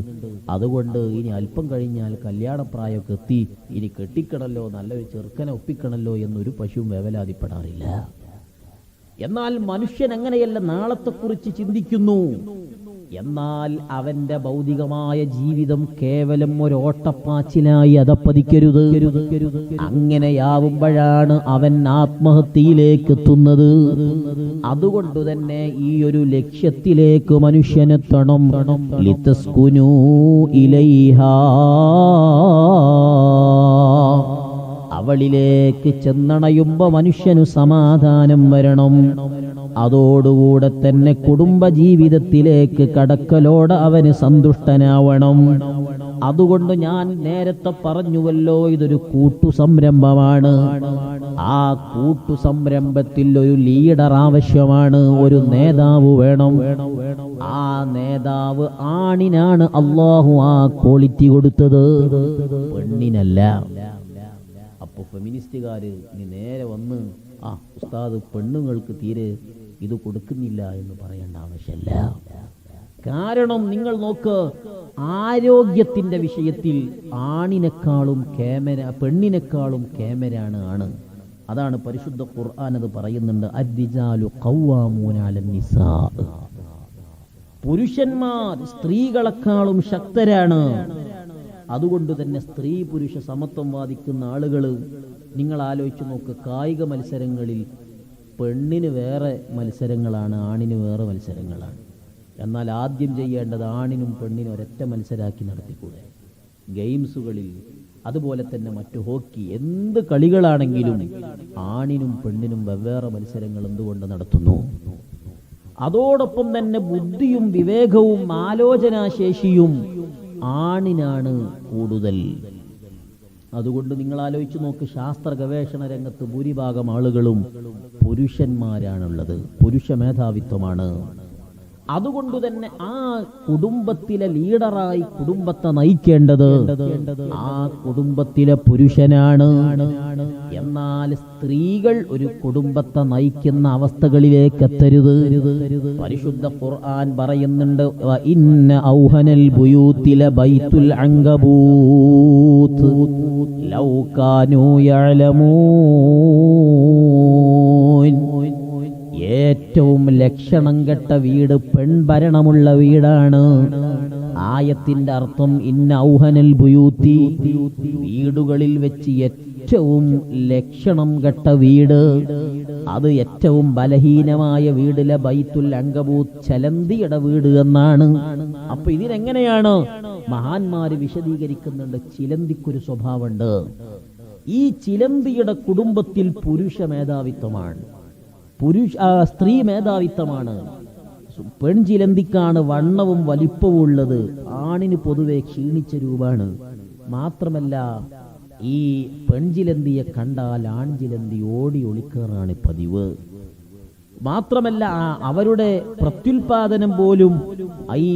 അതുകൊണ്ട് ഇനി അല്പം കഴിഞ്ഞാൽ കല്യാണപ്രായമൊക്കെ എത്തി, ഇനി കെട്ടിക്കണല്ലോ, നല്ലൊരു ചെറുക്കനെ ഒപ്പിക്കണല്ലോ എന്നൊരു പശുവും വേവലാതിപ്പെടാറില്ല. എന്നാൽ മനുഷ്യൻ അങ്ങനെയല്ല, നാളത്തെക്കുറിച്ച് ചിന്തിക്കുന്നു. എന്നാൽ അവന്റെ ഭൗതികമായ ജീവിതം കേവലം ഒരു ഓട്ടപ്പാച്ചിലായി അതപ്പതിക്കരുത്. അങ്ങനെയാവുമ്പോഴാണ് അവൻ ആത്മഹത്യയിലേക്ക് എത്തുന്നത്. അതുകൊണ്ട് തന്നെ ഈ ഒരു ലക്ഷ്യത്തിലേക്ക് മനുഷ്യനെത്തണം. ലിതസ്കുനൂ ഇലൈഹാ, അവളിലേക്ക് ചെന്നണയുമ്പോ മനുഷ്യനു സമാധാനം വരണം. അതോടുകൂടെ തന്നെ കുടുംബജീവിതത്തിലേക്ക് കടക്കലോട് അവന് സന്തുഷ്ടനാവണം. അതുകൊണ്ട് ഞാൻ നേരത്തെ പറഞ്ഞുവല്ലോ, ഇതൊരു കൂട്ടുസംരംഭമാണ്. ആ കൂട്ടുസംരംഭത്തിൽ ഒരു ലീഡർ ആവശ്യമാണ്, ഒരു നേതാവ് വേണം. ആ നേതാവ് ആണിനാണ് അല്ലാഹു ആ ക്വാളിറ്റി കൊടുത്തത്, പെണ്ണിനല്ല. അപ്പൊ ഫെമിനിസ്റ്റുകാര് ഇനി നേരെ വന്ന് ഉസ്താദ് പെണ്ണുങ്ങൾക്ക് തീരെ ഇത് കൊടുക്കുന്നില്ല എന്ന് പറയേണ്ട ആവശ്യമില്ല. കാരണം നിങ്ങൾ നോക്ക്, ആരോഗ്യത്തിന്റെ വിഷയത്തിൽ ആണിനേക്കാളും പെണ്ണിനേക്കാളും കേമരാണ് ആണ്. അതാണ് പരിശുദ്ധ ഖുർആൻ അത് പറയുന്നുണ്ട്, അർരിജാലു ഖവ്വാമൂന അലന്നിസാ. പുരുഷന്മാർ സ്ത്രീകളെക്കാളും ശക്തരാണ്. അതുകൊണ്ട് തന്നെ സ്ത്രീ പുരുഷ സമത്വം വാദിക്കുന്ന ആളുകൾ നിങ്ങൾ ആലോചിച്ച് നോക്ക്, കായിക മത്സരങ്ങളിൽ പെണ്ണിന് വേറെ മത്സരങ്ങളാണ്, ആണിന് വേറെ മത്സരങ്ങളാണ്. എന്നാൽ ആദ്യം ചെയ്യേണ്ടത് ആണിനും പെണ്ണിനും ഒരൊറ്റ മത്സരാക്കി നടത്തിക്കൂടെ? ഗെയിംസുകളിൽ അതുപോലെ തന്നെ മറ്റു ഹോക്കി, എന്ത് കളികളാണെങ്കിലും ആണിനും പെണ്ണിനും വെവ്വേറെ മത്സരങ്ങൾ എന്തുകൊണ്ട് നടത്തുന്നു? അതോടൊപ്പം തന്നെ ബുദ്ധിയും വിവേകവും ആലോചനാശേഷിയും ആണിനാണ് കൂടുതൽ. അതുകൊണ്ട് നിങ്ങൾ ആലോചിച്ച് നോക്ക്, ശാസ്ത്ര ഗവേഷണ രംഗത്ത് ഭൂരിഭാഗം ആളുകളും പുരുഷന്മാരാണുള്ളത്, പുരുഷ മേധാവിത്വമാണ്. അതുകൊണ്ട് തന്നെ ആ കുടുംബത്തിലെ ലീഡറായി കുടുംബത്തെ നയിക്കേണ്ടത് ആ കുടുംബത്തിലെ പുരുഷനാണ്. എന്നാൽ സ്ത്രീകൾ ഒരു കുടുംബത്തെ നയിക്കുന്ന അവസ്ഥകളിലേക്ക് എത്തരുത്. പരിശുദ്ധ ഖുർആൻ പറയുന്നുണ്ട്, ഇന്ന ഔഹനൽ ബുയൂതില ബൈത്തുൽ അങ്കബൂത്ത് ലൗ കാനൂ യഅലമൂൻ. ഏറ്റവും ലക്ഷണം കെട്ട വീട് പെൺഭരണമുള്ള വീടാണ്. ആയത്തിന്റെ അർത്ഥം ഇന്ന ഔഹനൽ ബുയൂത്തി, വീടുകളിൽ വെച്ച് ഏറ്റവും ലക്ഷണം കെട്ട വീട്, അത് ഏറ്റവും ബലഹീനമായ വീടിലെ ബൈത്തുൽ അങ്കബൂത്ത്, ചലന്തിയുടെ വീട് എന്നാണ്. അപ്പൊ ഇതിനെങ്ങനെയാണ് മഹാന്മാര് വിശദീകരിക്കുന്നുണ്ട്? ചിലന്തിക്കൊരു സ്വഭാവമുണ്ട്. ഈ ചിലന്തിയുടെ കുടുംബത്തിൽ പുരുഷ മേധാവിത്വമാണ്, സ്ത്രീ മേധാവിത്വമാണ്. പെൺചിലന്തിക്കാണ് വണ്ണവും വലിപ്പവും ഉള്ളത്, ആണിന് പൊതുവെ ക്ഷീണിച്ച രൂപമാണ്. മാത്രമല്ല ഈ പെൺചിലന്തിയെ കണ്ടാൽ ആൺചിലന്തി ഓടി ഒളിക്കാറാണ് പതിവ്. മാത്രമല്ല അവരുടെ പ്രത്യുൽപാദനം പോലും ഈ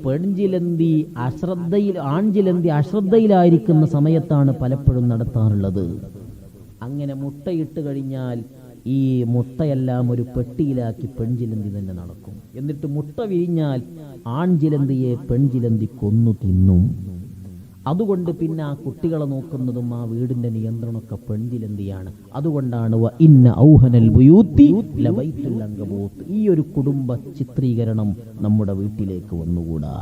പെൺചിലന്തി ആൺചിലന്തി അശ്രദ്ധയിലായിരിക്കുന്ന സമയത്താണ് പലപ്പോഴും നടത്താറുള്ളത്. അങ്ങനെ മുട്ടയിട്ട് കഴിഞ്ഞാൽ ഈ മുട്ടയെല്ലാം ഒരു പെട്ടിയിലാക്കി പെൺചിലന്തി തന്നെ നടക്കും. എന്നിട്ട് മുട്ട വിരിഞ്ഞാൽ ആൺചിലന്തിയെ പെൺചിലന്തി കൊന്നു തിന്നും. അതുകൊണ്ട് പിന്നെ ആ കുട്ടികളെ നോക്കുന്നതും ആ വീടിന്റെ നിയന്ത്രണമൊക്കെ പെൺചിലന്തിയാണ്. അതുകൊണ്ടാണ് ഇന്ന ഔഹനൽ ബുയൂത്തി ലബൈത്തുൽ അങ്കബൂത്ത്. ഈ ഒരു കുടുംബ ചിത്രീകരണം നമ്മുടെ വീട്ടിലേക്ക് വന്നുകൂടാ.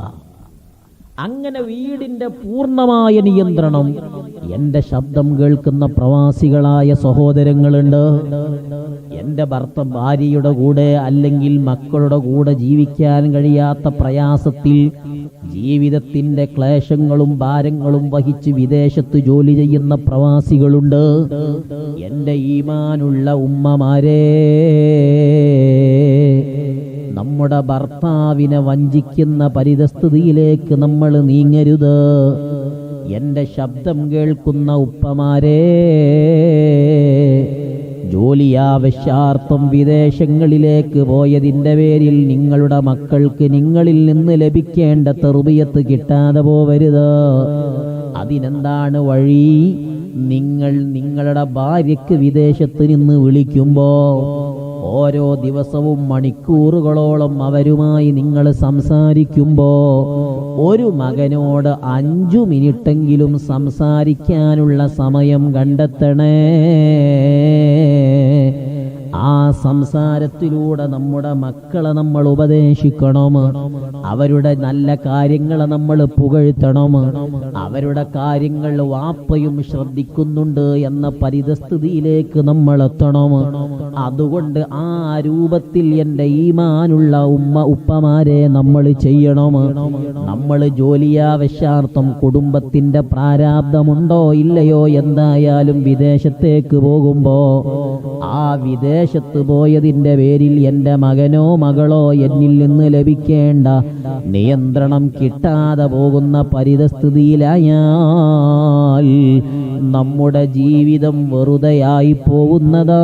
അങ്ങനെ വീടിന്റെ പൂർണ്ണമായ നിയന്ത്രണം. എന്റെ ശബ്ദം കേൾക്കുന്ന പ്രവാസികളായ സഹോദരങ്ങളുണ്ട്. എന്റെ ഭാര്യയുടെ കൂടെ അല്ലെങ്കിൽ മക്കളുടെ കൂടെ ജീവിക്കാൻ കഴിയാത്ത പ്രയാസത്തിൽ ജീവിതത്തിന്റെ ക്ലേശങ്ങളും ഭാരങ്ങളും വഹിച്ച് വിദേശത്ത് ജോലി ചെയ്യുന്ന പ്രവാസികളുണ്ട്. എന്റെ ഈമാനുള്ള ഉമ്മമാരെ, നമ്മുടെ ഭർത്താവിനെ വഞ്ചിക്കുന്ന പരിതസ്ഥിതിയിലേക്ക് നമ്മൾ നീങ്ങരുത്. എന്റെ ശബ്ദം കേൾക്കുന്ന ഉപ്പമാരെ, ജോലിയാവശ്യാർത്ഥം വിദേശങ്ങളിലേക്ക് പോയതിന്റെ പേരിൽ നിങ്ങളുടെ മക്കൾക്ക് നിങ്ങളിൽ നിന്ന് ലഭിക്കേണ്ട തർബിയത്ത് കിട്ടാതെ പോവരുത്. അതിനെന്താണ് വഴി? നിങ്ങൾ നിങ്ങളുടെ ഭാര്യയ്ക്ക് വിദേശത്ത് നിന്ന് വിളിക്കുമ്പോ ഓരോ ദിവസവും മണിക്കൂറുകളോളം അവരുമായി നിങ്ങൾ സംസാരിക്കുമ്പോ ഒരു മകനോട് 5 മിനിറ്റെങ്കിലും സംസാരിക്കാനുള്ള സമയം കണ്ടെത്തണേ. ആ സംസാരത്തിലൂടെ നമ്മുടെ മക്കളെ നമ്മൾ ഉപദേശിക്കണം. അവരുടെ നല്ല കാര്യങ്ങളെ നമ്മൾ പുകഴ്ത്തണം. അവരുടെ കാര്യങ്ങൾ വാപ്പയും ശ്രദ്ധിക്കുന്നുണ്ട് എന്ന പരിതസ്ഥിതിയിലേക്ക് നമ്മൾ എത്തണം. അതുകൊണ്ട് ആ രൂപത്തിൽ എൻ്റെ ഈമാനുള്ള ഉപ്പമാരെ നമ്മൾ ചെയ്യണം. നമ്മൾ ജോലിയാവശ്യാർത്ഥം കുടുംബത്തിന്റെ പ്രാരാബ്ദമുണ്ടോ ഇല്ലയോ, എന്തായാലും വിദേശത്തേക്ക് പോകുമ്പോ ആ വിദേശത്ത് പോയതിന്റെ പേരിൽ എൻ്റെ മകനോ മകളോ എന്നിൽ നിന്ന് ലഭിക്കേണ്ട നിയന്ത്രണം കിട്ടാതെ പോകുന്ന പരിതസ്ഥിതിയിലായാൽ നമ്മുടെ ജീവിതം വെറുതെയായി പോകുന്നതാണ്.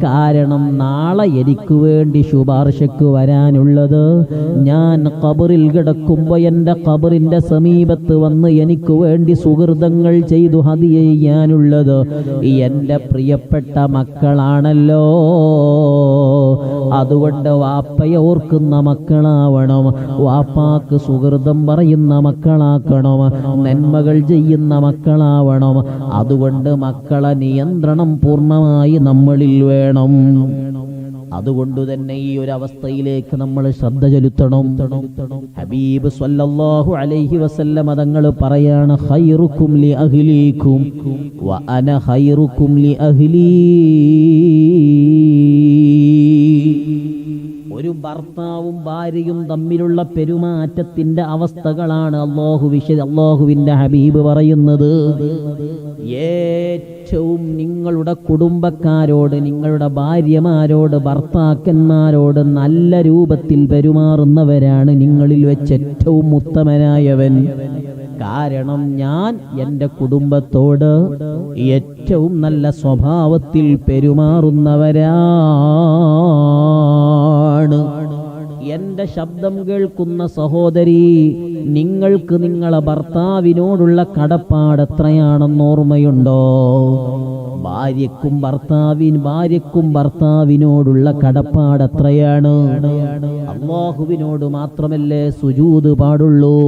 കാരണം നാളെ എനിക്ക് വേണ്ടി ശുപാർശക്ക് വരാനുള്ളത്, ഞാൻ ഖബറിൽ കിടക്കുമ്പോൾ എൻ്റെ ഖബറിന്റെ സമീപത്ത് വന്ന് എനിക്ക് വേണ്ടി സുഹൃതങ്ങൾ ചെയ്തു ഹദിയ ചെയ്യാനുള്ളത് എൻ്റെ പ്രിയപ്പെട്ട മക്കളാണല്ലോ. അതുകൊണ്ട് വാപ്പയെ ഓർക്കുന്ന മക്കളാവണം, വാപ്പാക്ക് സുഹൃതം പറയുന്ന മക്കളാക്കണം, നന്മകൾ ചെയ്യുന്ന മക്കളാവണം. അതുകൊണ്ട് മക്കളെ നിയന്ത്രണം പൂർണ്ണമായി നമ്മളിൽ വേണം. അതുകൊണ്ട് തന്നെ ഈ ഒരു അവസ്ഥയിലേക്ക് നമ്മൾ ശ്രദ്ധ ചെലുത്തണം. ഹബീബ് സ്വല്ലല്ലാഹു അലൈഹി വസല്ലം തങ്ങൾ പറയാണ്, ഖൈറുക്കും ലി അഹ്ലീകും വ അന ഖൈറുക്കും ലി അഹ്ലീ. ഒരു ഭർത്താവും ഭാര്യയും തമ്മിലുള്ള പെരുമാറ്റത്തിന്റെ അവസ്ഥകളാണ് അല്ലാഹുവിന്റെ ഹബീബ് പറയുന്നത്. ഏറ്റവും നിങ്ങളുടെ കുടുംബക്കാരോട്, നിങ്ങളുടെ ഭാര്യമാരോട്, ഭർത്താക്കന്മാരോട് നല്ല രൂപത്തിൽ പെരുമാറുന്നവരാണ് നിങ്ങളിൽ വെച്ച് ഏറ്റവും ഉത്തമനായവൻ. കാരണം ഞാൻ എൻ്റെ കുടുംബത്തോട് ഏറ്റവും നല്ല സ്വഭാവത്തിൽ പെരുമാറുന്നവരാണ്. എന്റെ ശബ്ദം കേൾക്കുന്ന സഹോദരി, നിങ്ങൾക്ക് നിങ്ങളെ ഭർത്താവിനോടുള്ള കടപ്പാട് എത്രയാണെന്ന് ഓർമ്മയുണ്ടോ? ഭാര്യക്കും ഭർത്താവിനോടുള്ള കടപ്പാട് എത്രയാണ്? അല്ലാഹുവിനോട് മാത്രമല്ലേ സുജൂദ് പാടുള്ളൂ.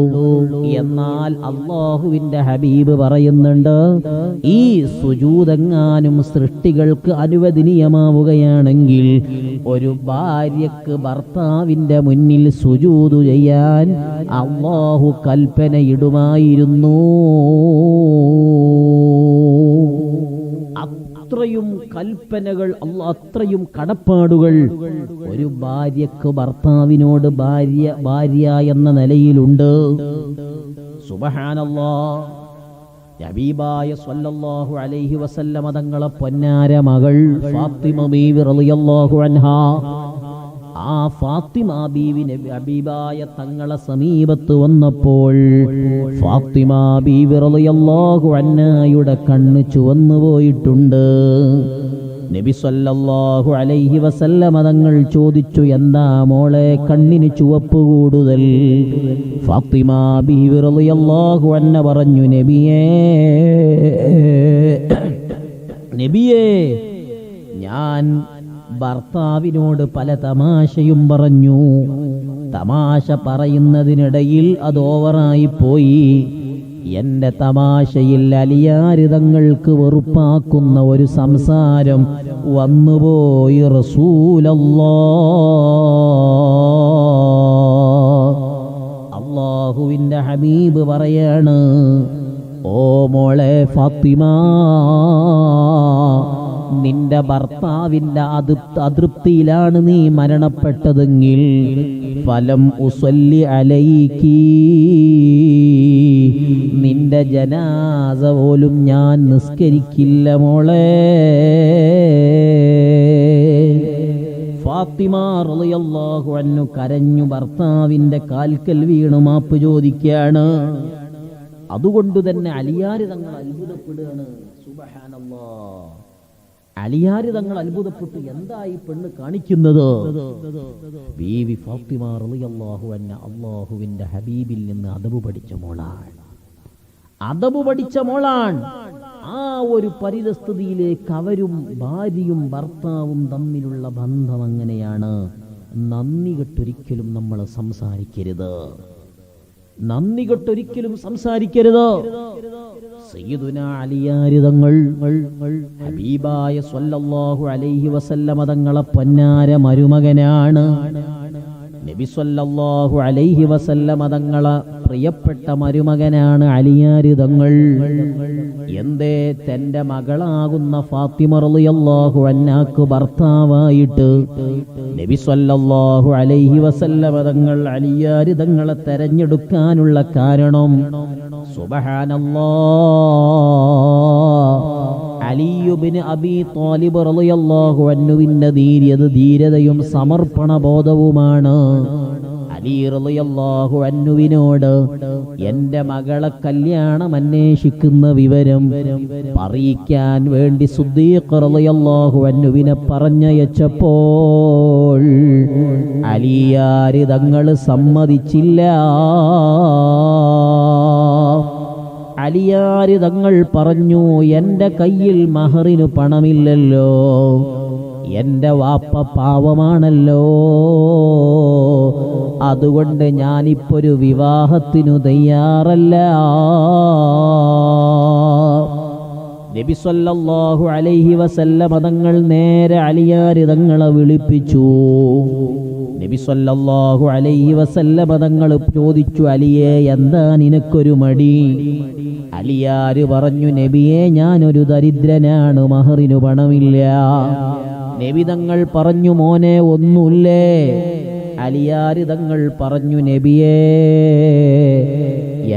എന്നാൽ അല്ലാഹുവിന്റെ ഹബീബ് പറയുന്നുണ്ട്, ഈ സുജൂദെങ്ങാനും സൃഷ്ടികൾക്ക് അനുവദനീയമാവുകയാണെങ്കിൽ ഒരു ഭാര്യക്ക് ഭർത്താവിന്റെ മുന്നിൽ സുജൂദ് ചെയ്യാൻ അല്ലാഹു കൽപ്പനയിടുമായിരുന്നു. അത്രയും കൽപ്പനകൾ, അത്രയും കടപ്പാടുകൾ ഒരു ഭാര്യക്ക് ഭർത്താവിനോട് ഭാര്യ എന്ന നിലയിലുണ്ട്. സുബ്ഹാനല്ലാഹ്. ഹബീബായ സ്വല്ലല്ലാഹു അലൈഹി വസല്ലമ തങ്ങളെ പൊന്നാര മകൾ ഫാത്തിമ ബീവി റളിയല്ലാഹു അൻഹാ, ആ ഫാത്തിമ ബീവി ഹബീബായ തങ്ങളെ സമീപത്ത് വന്നപ്പോൾ ഫാത്തിമ ബീവി റളിയല്ലാഹു അൻഹയുടെ കണ്ണ് ചുവന്നു പോയിട്ടുണ്ട്. നബി സല്ലല്ലാഹു അലൈഹി വസല്ലമ തങ്ങൾ ചോദിച്ചു, എന്താ മോളെ കണ്ണിന് ചുവപ്പ് കൂടുതൽ? ഫാത്തിമ ബീവി റളിയല്ലാഹു അൻഹ പറഞ്ഞു, നബിയേ ഞാൻ ഭർത്താവിനോട് പല തമാശയും പറഞ്ഞു. തമാശ പറയുന്നതിനിടയിൽ അത് ഓവറായി പോയി. എന്റെ തമാശയിൽ അലിയാര് തങ്ങൾക്ക് വെറുപ്പാക്കുന്ന ഒരു സംസാരം വന്നുപോയി. അല്ലാഹുവിന്റെ ഹബീബ് പറയാണ്, ഓ മോളെ ഫാത്തിമ, നിന്റെ ഭർത്താവിന്റെ അതൃപ്തിയിലാണ് നീ മരണപ്പെട്ടതെങ്കിൽ ഫലം ഉസല്ലി അലൈക്കി, നിന്റെ ജനാസ പോലും ഞാൻ നിസ്കരിക്കില്ല മോളെ. ഫാത്തിമ റളിയല്ലാഹു അൻഹു കരഞ്ഞു ഭർത്താവിന്റെ കാൽക്കൽ വീണ് മാപ്പ് ചോദിക്കുകയാണ്. അതുകൊണ്ട് തന്നെ അലിയാര് തങ്ങൾ അത്ഭുതപ്പെടുകയാണ്. സുബ്ഹാനല്ലാഹ്. അലിയാര് തങ്ങൾ അത്ഭുതപ്പെട്ടു, എന്തായി പെണ്ണ് കാണിക്കുന്നത്? ബീവി ഫാത്തിമ റളിയല്ലാഹു അൻഹ അല്ലാഹുവിന്റെ ഹബീബിൽ നിന്ന് അദബ് പഠിച്ച മോളാണ്. ആ ഒരു പരിതസ്ഥിതിയിലേക്ക് അവരും ഭാര്യയും ഭർത്താവും തമ്മിലുള്ള ബന്ധം അങ്ങനെയാണ്. നന്ദി കെട്ടൊരിക്കലും നമ്മൾ സംസാരിക്കരുത്. സയ്യിദുനാ അലിയാർ തങ്ങൾ ഹബീബായ സ്വല്ലല്ലാഹു അലൈഹി വസല്ലമ തങ്ങളെ പൊന്നാര മരുമകനാണ്. നബി സ്വല്ലല്ലാഹു അലൈഹി വസല്ലമ തങ്ങളെ പ്രിയപ്പെട്ട മരുമകനാണ് അലിയാർ തങ്ങൾ. എന്തേ തന്റെ മകളാകുന്ന ഫാത്തിമ റളിയല്ലാഹു അൻഹാക്ക് ഭർത്താവായിട്ട് നബി സ്വല്ലല്ലാഹു അലൈഹി വസല്ലമ തങ്ങൾ അലിയാർ തങ്ങളെ തെരഞ്ഞെടുക്കാനുള്ള കാരണം, സുബ്ഹാനല്ലാഹ്, അലി ഇബ്നു അബീ ത്വാലിബ് റളിയല്ലാഹു അൻഹുവിന്റെ ധീരതയും സമർപ്പണ ബോധവുമാണ്. അലി റളിയല്ലാഹു അൻഹുവിനോട് എന്റെ മകളെ കല്യാണം അന്വേഷിക്കുന്ന വിവരം അറിയിക്കാൻ വേണ്ടി സിദ്ദീഖ് റളിയല്ലാഹു അൻഹുവിനെ പറഞ്ഞയച്ചപ്പോൾ അലിയാർ തങ്ങൾ സമ്മതിച്ചില്ല. അലിയാർ തങ്ങൾ പറഞ്ഞു, എന്റെ കയ്യിൽ മഹറിന് പണമില്ലല്ലോ, എൻ്റെ വാപ്പ പാവമാണല്ലോ, അതുകൊണ്ട് ഞാനിപ്പൊരു വിവാഹത്തിനു തയ്യാറല്ല. നബി സല്ലല്ലാഹു അലൈഹി വസല്ലമ തങ്ങൾ നേരെ അലിയാർ തങ്ങളെ വിളിപ്പിച്ചു. നബി സല്ലല്ലാഹു അലൈഹി വസല്ലമ തങ്ങൾ ചോദിച്ചു, അലിയേ, എന്താ നിനക്കൊരു മടി? അലിയാര് പറഞ്ഞു, നബിയെ, ഞാനൊരു ദരിദ്രനാണ്, മഹറിനു പണമില്ല. നബി തങ്ങൾ പറഞ്ഞു, മോനെ, ഒന്നുമില്ലേ? അലിയാര് തങ്ങൾ പറഞ്ഞു, നബിയേ,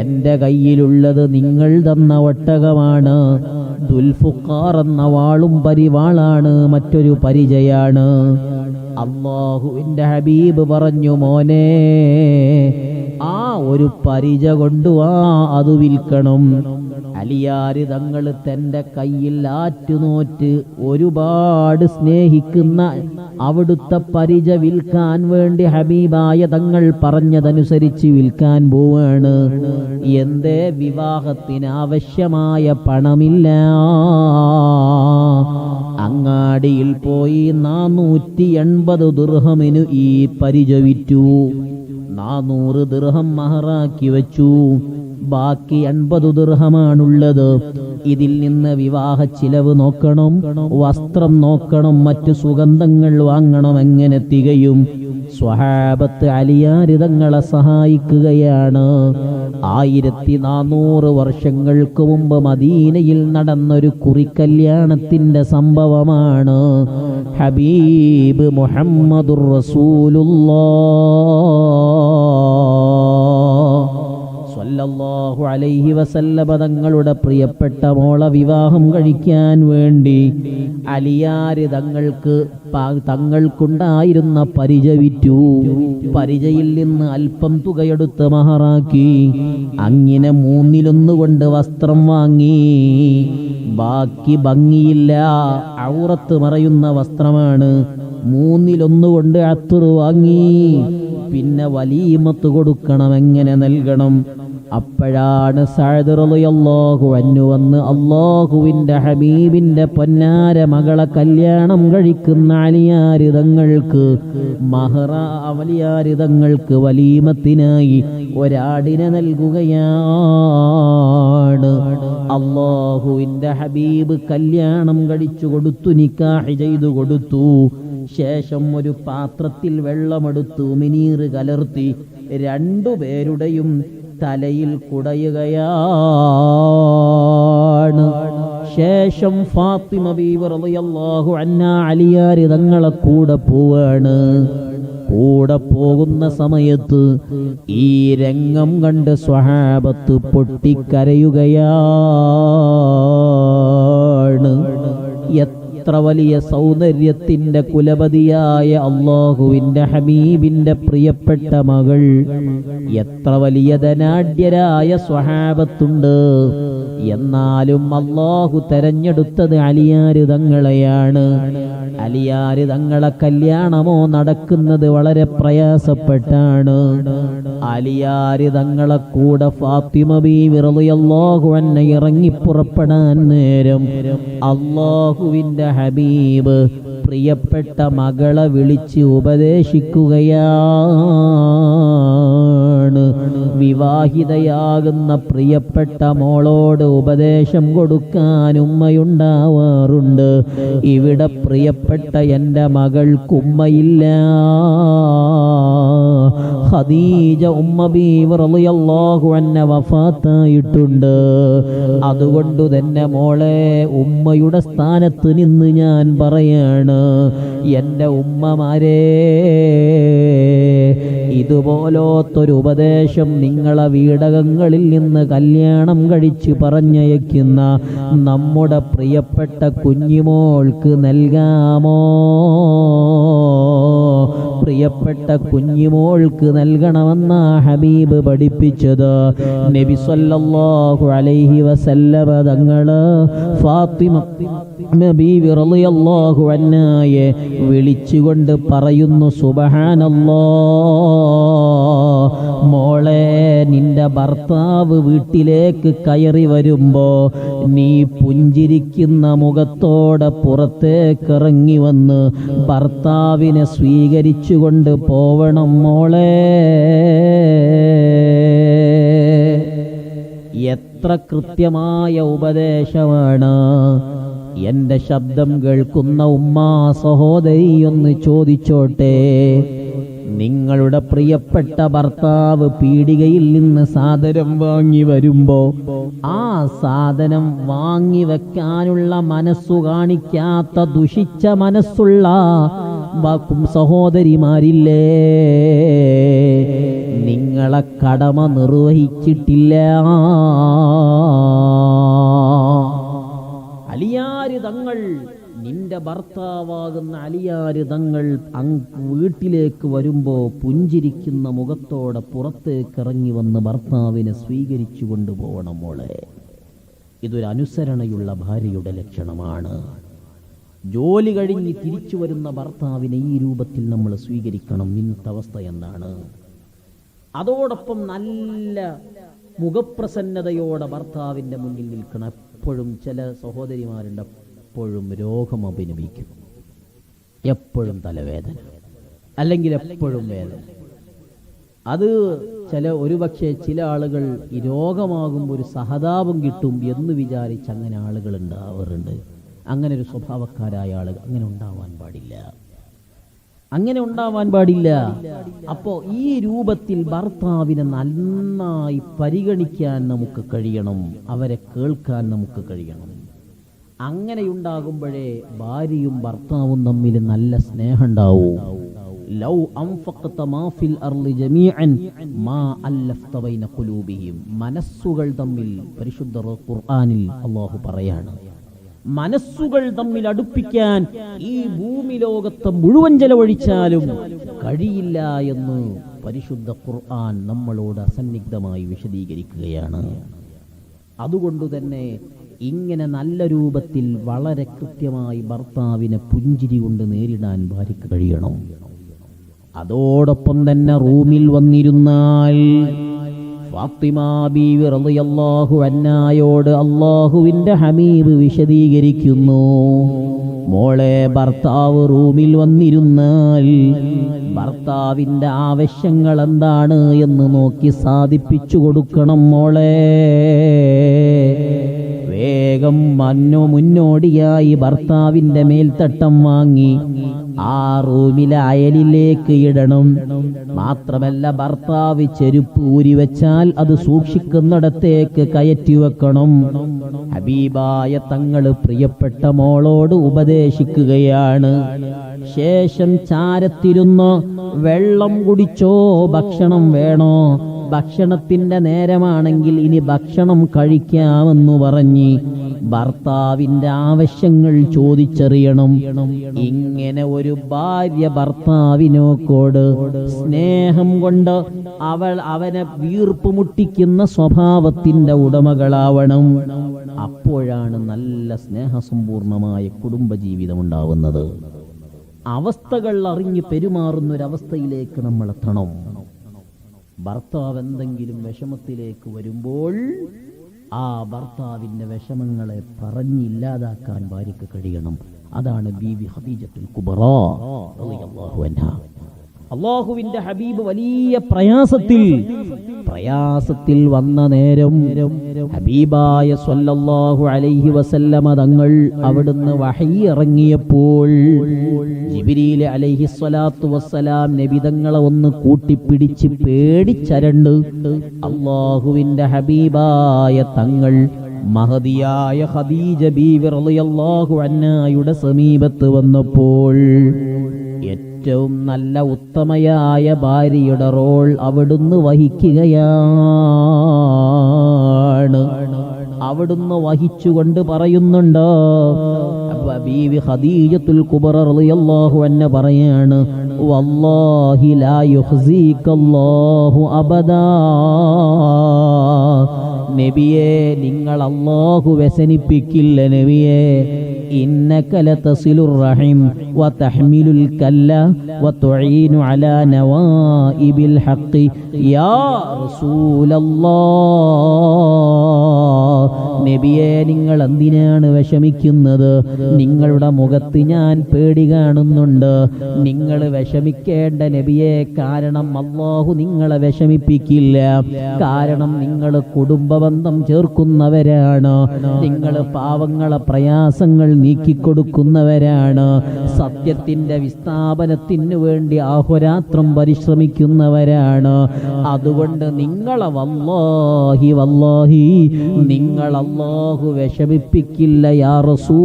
എൻ്റെ കയ്യിലുള്ളത് നിങ്ങൾ തന്ന ഒട്ടകമാണ്. ദുൽഫുഖാർ എന്ന വാളും പരിവാളാണ്, മറ്റൊരു പരിചയാണ്. അല്ലാഹുവിൻ്റെ ഹബീബ് പറഞ്ഞു, മോനെ, ആ ഒരു പരിച കൊണ്ടുവാ, അത് വിൽക്കണം. അലിയാര് തങ്ങൾ തൻ്റെ കയ്യിൽ ആറ്റുനോറ്റ് ഒരുപാട് സ്നേഹിക്കുന്ന അവിടുത്തെ പരിച വിൽക്കാൻ വേണ്ടി ഹബീബായ തങ്ങൾ പറഞ്ഞതനുസരിച്ച് വിൽക്കാൻ പോവാണ്. എന്തേ? വിവാഹത്തിന് ആവശ്യമായ പണമില്ല. അങ്ങാടിയിൽ പോയി 480 ദിർഹമിന് ഈ പരിച വിറ്റു. 400 ദിർഹം മഹറാക്കി വെച്ചു. ബാക്കി 80 ദിർഹമാണുള്ളത്. ഇതിൽ നിന്ന് വിവാഹ ചിലവ് നോക്കണം, വസ്ത്രം നോക്കണം, മറ്റു സുഗന്ധങ്ങൾ വാങ്ങണം. എങ്ങനെ തികയും? സ്വഹാബത്ത് അലിയാര് തങ്ങളെ സഹായിക്കുകയാണ്. 1400 വർഷങ്ങൾക്ക് മുമ്പ് മദീനയിൽ നടന്നൊരു കുറിക്കല്യാണത്തിന്റെ സംഭവമാണ്. ഹബീബ് മുഹമ്മദുർ റസൂലുള്ളാഹ് സല്ലല്ലാഹു അലൈഹി വസല്ലമ തങ്ങളുടെ പ്രിയപ്പെട്ട മോളെ വിവാഹം കഴിക്കാൻ വേണ്ടി അലിയാര് തങ്ങൾക്കുണ്ടായിരുന്ന പരിച വിറ്റു. പരിചയിൽ നിന്ന് അല്പം തുകയെടുത്ത് മഹറാക്കി. അങ്ങനെ 1/3 കൊണ്ട് വസ്ത്രം വാങ്ങി. ബാക്കി ഭംഗിയില്ല, ഔറത്ത് മറയുന്ന വസ്ത്രമാണ്. 1/3 കൊണ്ട് അത്തുറ് വാങ്ങി. പിന്നെ വലീമത്ത് കൊടുക്കണം, എങ്ങനെ നൽകണം? അപ്പോഴാണ് സഅദ് റളിയല്ലാഹു അൻഹു വന്ന് അല്ലാഹുവിൻ്റെ ഹബീബിൻ്റെ പൊന്നാര മകളെ കല്യാണം കഴിക്കുന്ന അലിയാര് തങ്ങൾക്ക് അലിയാര് തങ്ങൾക്ക് വലീമത്തിനായി ഒരാടിനെ നൽകുകയാണ്. അല്ലാഹുവിൻ്റെ ഹബീബ് കല്യാണം കഴിച്ചു കൊടുത്തു, നിക്കാഹ് ചെയ്തു കൊടുത്തു. ശേഷം ഒരു പാത്രത്തിൽ വെള്ളമെടുത്തു ഉമിനീര് കലർത്തി രണ്ടുപേരുടെയും തലയിൽ കുടയുകയാണ്. ശേഷം ഫാത്തിമ ബീവി റളിയല്ലാഹു അൻഹാ അലിയാര് തങ്ങളെ കൂടെ പോവാണ്. കൂടെ പോകുന്ന സമയത്ത് ഈ രംഗം കണ്ട് സ്വഹാബത്ത് പൊട്ടിക്കരയുകയാണ്. എത്ര വലിയ സൗന്ദര്യത്തിന്റെ കുലപതിയായ അല്ലാഹുവിന്റെ ഹബീബിന്റെ പ്രിയപ്പെട്ട മകൾ, എത്ര വലിയ ധനാഢ്യരായ സ്വഹാബത്തുണ്ട്. എന്നാലും അല്ലാഹു തെരഞ്ഞെടുത്തത് അലിയാര് തങ്ങളെയാണ്. അലിയാര് തങ്ങളെ കല്യാണമോ നടക്കുന്നത് വളരെ പ്രയാസപ്പെട്ടാണ്. അലിയാര് തങ്ങളെ കൂടെ ഫാത്തിമ ബീവി റളിയല്ലാഹു അൻഹ ഇറങ്ങി പുറപ്പെടാൻ നേരം അല്ലാഹുവിന്റെ ഹബീബ് പ്രിയപ്പെട്ട മകളെ വിളിച്ച് ഉപദേശിക്കുകയാണ്. വിവാഹിതയാകുന്ന പ്രിയപ്പെട്ട മോളോട് ഉപദേശം കൊടുക്കാൻ ഉമ്മയുണ്ടാവാറുണ്ട്. ഇവിടെ പ്രിയപ്പെട്ട എൻ്റെ മകൾക്കുമ്മയില്ല. ഖദീജ ഉമ്മ ബീവി റളിയല്ലാഹു അൻഹ വഫാത്തായിട്ടുണ്ട്. അതുകൊണ്ട് തന്നെ മോളെ, ഉമ്മയുടെ സ്ഥാനത്ത് നിന്ന് ഞാൻ പറയാണ്, എൻ്റെ ഉമ്മമാരെ, ഇതുപോലത്തൊരു ഉപദേശം നിങ്ങളെ വീടകങ്ങളിൽ നിന്ന് കല്യാണം കഴിച്ച് പറഞ്ഞയക്കുന്ന നമ്മുടെ പ്രിയപ്പെട്ട കുഞ്ഞിമോൾക്ക് നൽകാമോ? പ്രിയപ്പെട്ട കുഞ്ഞിമോൾക്ക് നൽകണമെന്ന ഹബീബ് പഠിപ്പിച്ചത്. നബി സല്ലല്ലാഹു അലൈഹി വസല്ലമ തങ്ങള് ഫാത്തിമ ബീവി റളിയല്ലാഹു അൻഹയെ വിളിച്ചുകൊണ്ട് പറയുന്നു, സുബ്ഹാനല്ലാഹ്, മോളെ, നിന്റെ ഭർത്താവ് വീട്ടിലേക്ക് കയറി വരുമ്പോ നീ പുഞ്ചിരിക്കുന്ന മുഖത്തോടെ പുറത്തേക്കിറങ്ങി വന്ന് ഭർത്താവിനെ സ്വീകരിച്ചുകൊണ്ട് പോവണം മോളെ. എത്ര കൃത്യമായ ഉപദേശമാണ്! എന്റെ ശബ്ദം കേൾക്കുന്ന ഉമ്മാ സഹോദരി ഒന്ന് ചോദിച്ചോട്ടെ, നിങ്ങളുടെ പ്രിയപ്പെട്ട ഭർത്താവ് പീടികയിൽ നിന്ന് സാധനം വാങ്ങി വരുമ്പോ ആ സാധനം വാങ്ങി വെക്കാനുള്ള മനസ്സു കാണിക്കാത്ത ദുഷിച്ച മനസ്സുള്ള സഹോദരിമാരില്ലേ? നിങ്ങളെ കടമ നിർവഹിച്ചിട്ടില്ല. അലിയാര് തങ്ങൾ, നിന്റെ ഭർത്താവാകുന്ന അലിയാര് തങ്ങൾ വീട്ടിലേക്ക് വരുമ്പോ പുഞ്ചിരിക്കുന്ന മുഖത്തോടെ പുറത്തേക്ക് ഇറങ്ങി വന്ന് ഭർത്താവിനെ സ്വീകരിച്ചു കൊണ്ടുപോകണം മോളെ. ഇതൊരു അനുസരണയുള്ള ഭാര്യയുടെ ലക്ഷണമാണ്. ജോലി കഴിഞ്ഞ് തിരിച്ചു വരുന്ന ഭർത്താവിനെ ഈ രൂപത്തിൽ നമ്മൾ സ്വീകരിക്കണം. ഇന്നത്തെ അവസ്ഥ എന്താണ്? അതോടൊപ്പം നല്ല മുഖപ്രസന്നതയോടെ ഭർത്താവിൻ്റെ മുന്നിൽ നിൽക്കണം. എപ്പോഴും ചില സഹോദരിമാരുണ്ട്, എപ്പോഴും രോഗം അഭിനയിക്കും, എപ്പോഴും തലവേദന, അല്ലെങ്കിൽ എപ്പോഴും വേദന. അത് ഒരുപക്ഷെ ചില ആളുകൾ ഈ രോഗമാകുമ്പോൾ ഒരു സഹതാപം കിട്ടും എന്ന് വിചാരിച്ച് അങ്ങനെ ആളുകൾ ഉണ്ടാവാറുണ്ട്. അങ്ങനെ ഒരു സ്വഭാവക്കാരായ ആളുകൾ അങ്ങനെ ഉണ്ടാവാൻ പാടില്ല, അങ്ങനെ ഉണ്ടാവാൻ പാടില്ല. അപ്പോ ഈ രൂപത്തിൽ ഭർത്താവിനെ നന്നായി പരിഗണിക്കാൻ നമുക്ക് കഴിയണം, അവരെ കേൾക്കാൻ നമുക്ക് കഴിയണം. അങ്ങനെയുണ്ടാകുമ്പോഴേ ഭാര്യയും ഭർത്താവും തമ്മിൽ നല്ല സ്നേഹം ഉണ്ടാവും. ലൗ അൻഫഖത മാ ഫിൽ അർളി ജമീഅൻ മാ അല്ലഫത ബൈന ഖുലൂബിഹിം. മനസ്സുകൾ തമ്മിൽ പരിശുദ്ധ ഖുർആനിൽ അല്ലാഹു പറയാണ്, മനസ്സുകൾ തമ്മിൽ അടുപ്പിക്കാൻ ഈ ഭൂമി ലോകത്തെ മുഴുവൻ ചെലവഴിച്ചാലും കഴിയില്ല എന്ന് പരിശുദ്ധ ഖുർആൻ നമ്മളോട് അസന്നിഗ്ധമായി വിശദീകരിക്കുകയാണ്. അതുകൊണ്ട് തന്നെ ഇങ്ങനെ നല്ല രൂപത്തിൽ വളരെ കൃത്യമായി ഭർത്താവിനെ പുഞ്ചിരി കൊണ്ട് നേരിടാൻ ഭാര്യയ്ക്ക് കഴിയണം. അതോടൊപ്പം തന്നെ റൂമിൽ വന്നിരുന്നാൽ ഫാത്തിമ ബീവി റളിയല്ലാഹു അൻഹായോട് അല്ലാഹുവിന്റെ ഹബീബ് വിശദീകരിക്കുന്നു, മോളെ ഭർത്താവ് റൂമിൽ വന്നിരുന്നാൽ ഭർത്താവിന്റെ ആവശ്യങ്ങൾ എന്താണ് എന്ന് നോക്കി സാധിപ്പിച്ചു കൊടുക്കണം മോളെ. വേഗം മുന്നോടിയായി ഭർത്താവിന്റെ മേൽത്തട്ടം വാങ്ങി ആ റൂമിലെ അയലിലേക്ക് ഇടണം. മാത്രമല്ല ഭർത്താവ് ചെരുപ്പ് ഊരി വെച്ചാൽ അത് സൂക്ഷിക്കുന്നിടത്തേക്ക് കയറ്റി വെക്കണം. ഹബീബായ തങ്ങൾ പ്രിയപ്പെട്ട മോളോട് ഉപദേശിക്കുകയാണ്. ശേഷം ചാരത്തിരുന്ന് വെള്ളം കുടിച്ചോ, ഭക്ഷണം വേണോ, ഭക്ഷണത്തിന്റെ നേരമാണെങ്കിൽ ഇനി ഭക്ഷണം കഴിക്കാമെന്ന് പറഞ്ഞ് ഭർത്താവിന്റെ ആവശ്യങ്ങൾ ചോദിച്ചറിയണം. ഇങ്ങനെ ഒരു ഭാര്യ ഭർത്താവിനോട് സ്നേഹം കൊണ്ട് അവനെ വീർപ്പ് മുട്ടിക്കുന്ന സ്വഭാവത്തിന്റെ ഉടമകളാവണം. അപ്പോഴാണ് നല്ല സ്നേഹസമ്പൂർണമായ കുടുംബജീവിതം ഉണ്ടാവുന്നത്. അവസ്ഥകൾ അറിഞ്ഞ് പെരുമാറുന്നൊരവസ്ഥയിലേക്ക് നമ്മൾ എത്തണം. ഭർത്താവ് എന്തെങ്കിലും വിഷമത്തിലേക്ക് വരുമ്പോൾ ആ ഭർത്താവിന്റെ വിഷമങ്ങളെ പറഞ്ഞില്ലാതാക്കാൻ ഭാര്യയ്ക്ക് കഴിയണം. അതാണ് ബീവി ഖദീജത്തുൽ കുബ്രാ റളിയല്ലാഹു അൻഹാ. അല്ലാഹുവിന്റെ ഹബീബ് വലിയ പ്രയാസത്തിൽ വന്ന നേരം ഹബീബായ സ്വല്ലല്ലാഹു അലൈഹി വസല്ലമ തങ്ങൾ അവിടുന്ന് വഹി ഇറങ്ങിയപ്പോൾ ജിബ്രീൽ അലൈഹി സ്വലാത്തു വസ്സലാം നബി തങ്ങളെ ഒന്ന് കൂട്ടിപ്പിടിച്ച് പേടിച്ചരണ്ട് അല്ലാഹുവിന്റെ ഹബീബായ തങ്ങൾ മഹദിയായ ഖദീജ ബീവി റളിയല്ലാഹു അൻഹായുടെ സമീപത്ത് വന്നപ്പോൾ ഏറ്റവും നല്ല ഉത്തമയായ ഭാര്യയുടെ റോൾ അവിടുന്ന് വഹിക്കുകയാണ്. അവിടുന്ന് വഹിച്ചുകൊണ്ട് പറയുന്നുണ്ട്, ബീവി ഖദീജത്തുൽ കുബ്ര റളിയല്ലാഹു അൻഹ പറയാണ്, വല്ലാഹി ലാ യുഖ്സീകല്ലാഹു അബദാ. നബിയെ, നിങ്ങൾ അല്ലാഹു വ്യസനിപ്പിക്കില്ല നബിയെ, ഇന്നക ലതസിലുർ റഹിം വതഹ്മിലുൽ കല്ല വതുഈനു അലാ നവാഇബിൽ ഹഖ് യാ റസൂലല്ലാഹ്. നബിയെ, നിങ്ങൾ എന്തിനാണ് വിഷമിക്കുന്നത്? നിങ്ങളുടെ മുഖത്ത് ഞാൻ പേടി കാണുന്നുണ്ട്. നിങ്ങൾ വിഷമിക്കേണ്ട നബിയെ, കാരണം അല്ലാഹു നിങ്ങളെ വിഷമിപ്പിക്കില്ല. കാരണം നിങ്ങൾ കുടുംബബന്ധം ചേർക്കുന്നവരാണ്. നിങ്ങൾ പാവങ്ങളെ പ്രയാസങ്ങൾ നീക്കിക്കൊടുക്കുന്നവരാണ്. സത്യത്തിന്റെ വിസ്ഥാപനത്തിനു വേണ്ടി ആഹോരാത്രം പരിശ്രമിക്കുന്നവരാണ്. അതുകൊണ്ട് നിങ്ങളെ വല്ലാഹി വല്ലാഹി നിങ്ങൾ അല്ലാഹു വിഷമിപ്പിക്കില്ല യാ റസൂലല്ലാഹ്.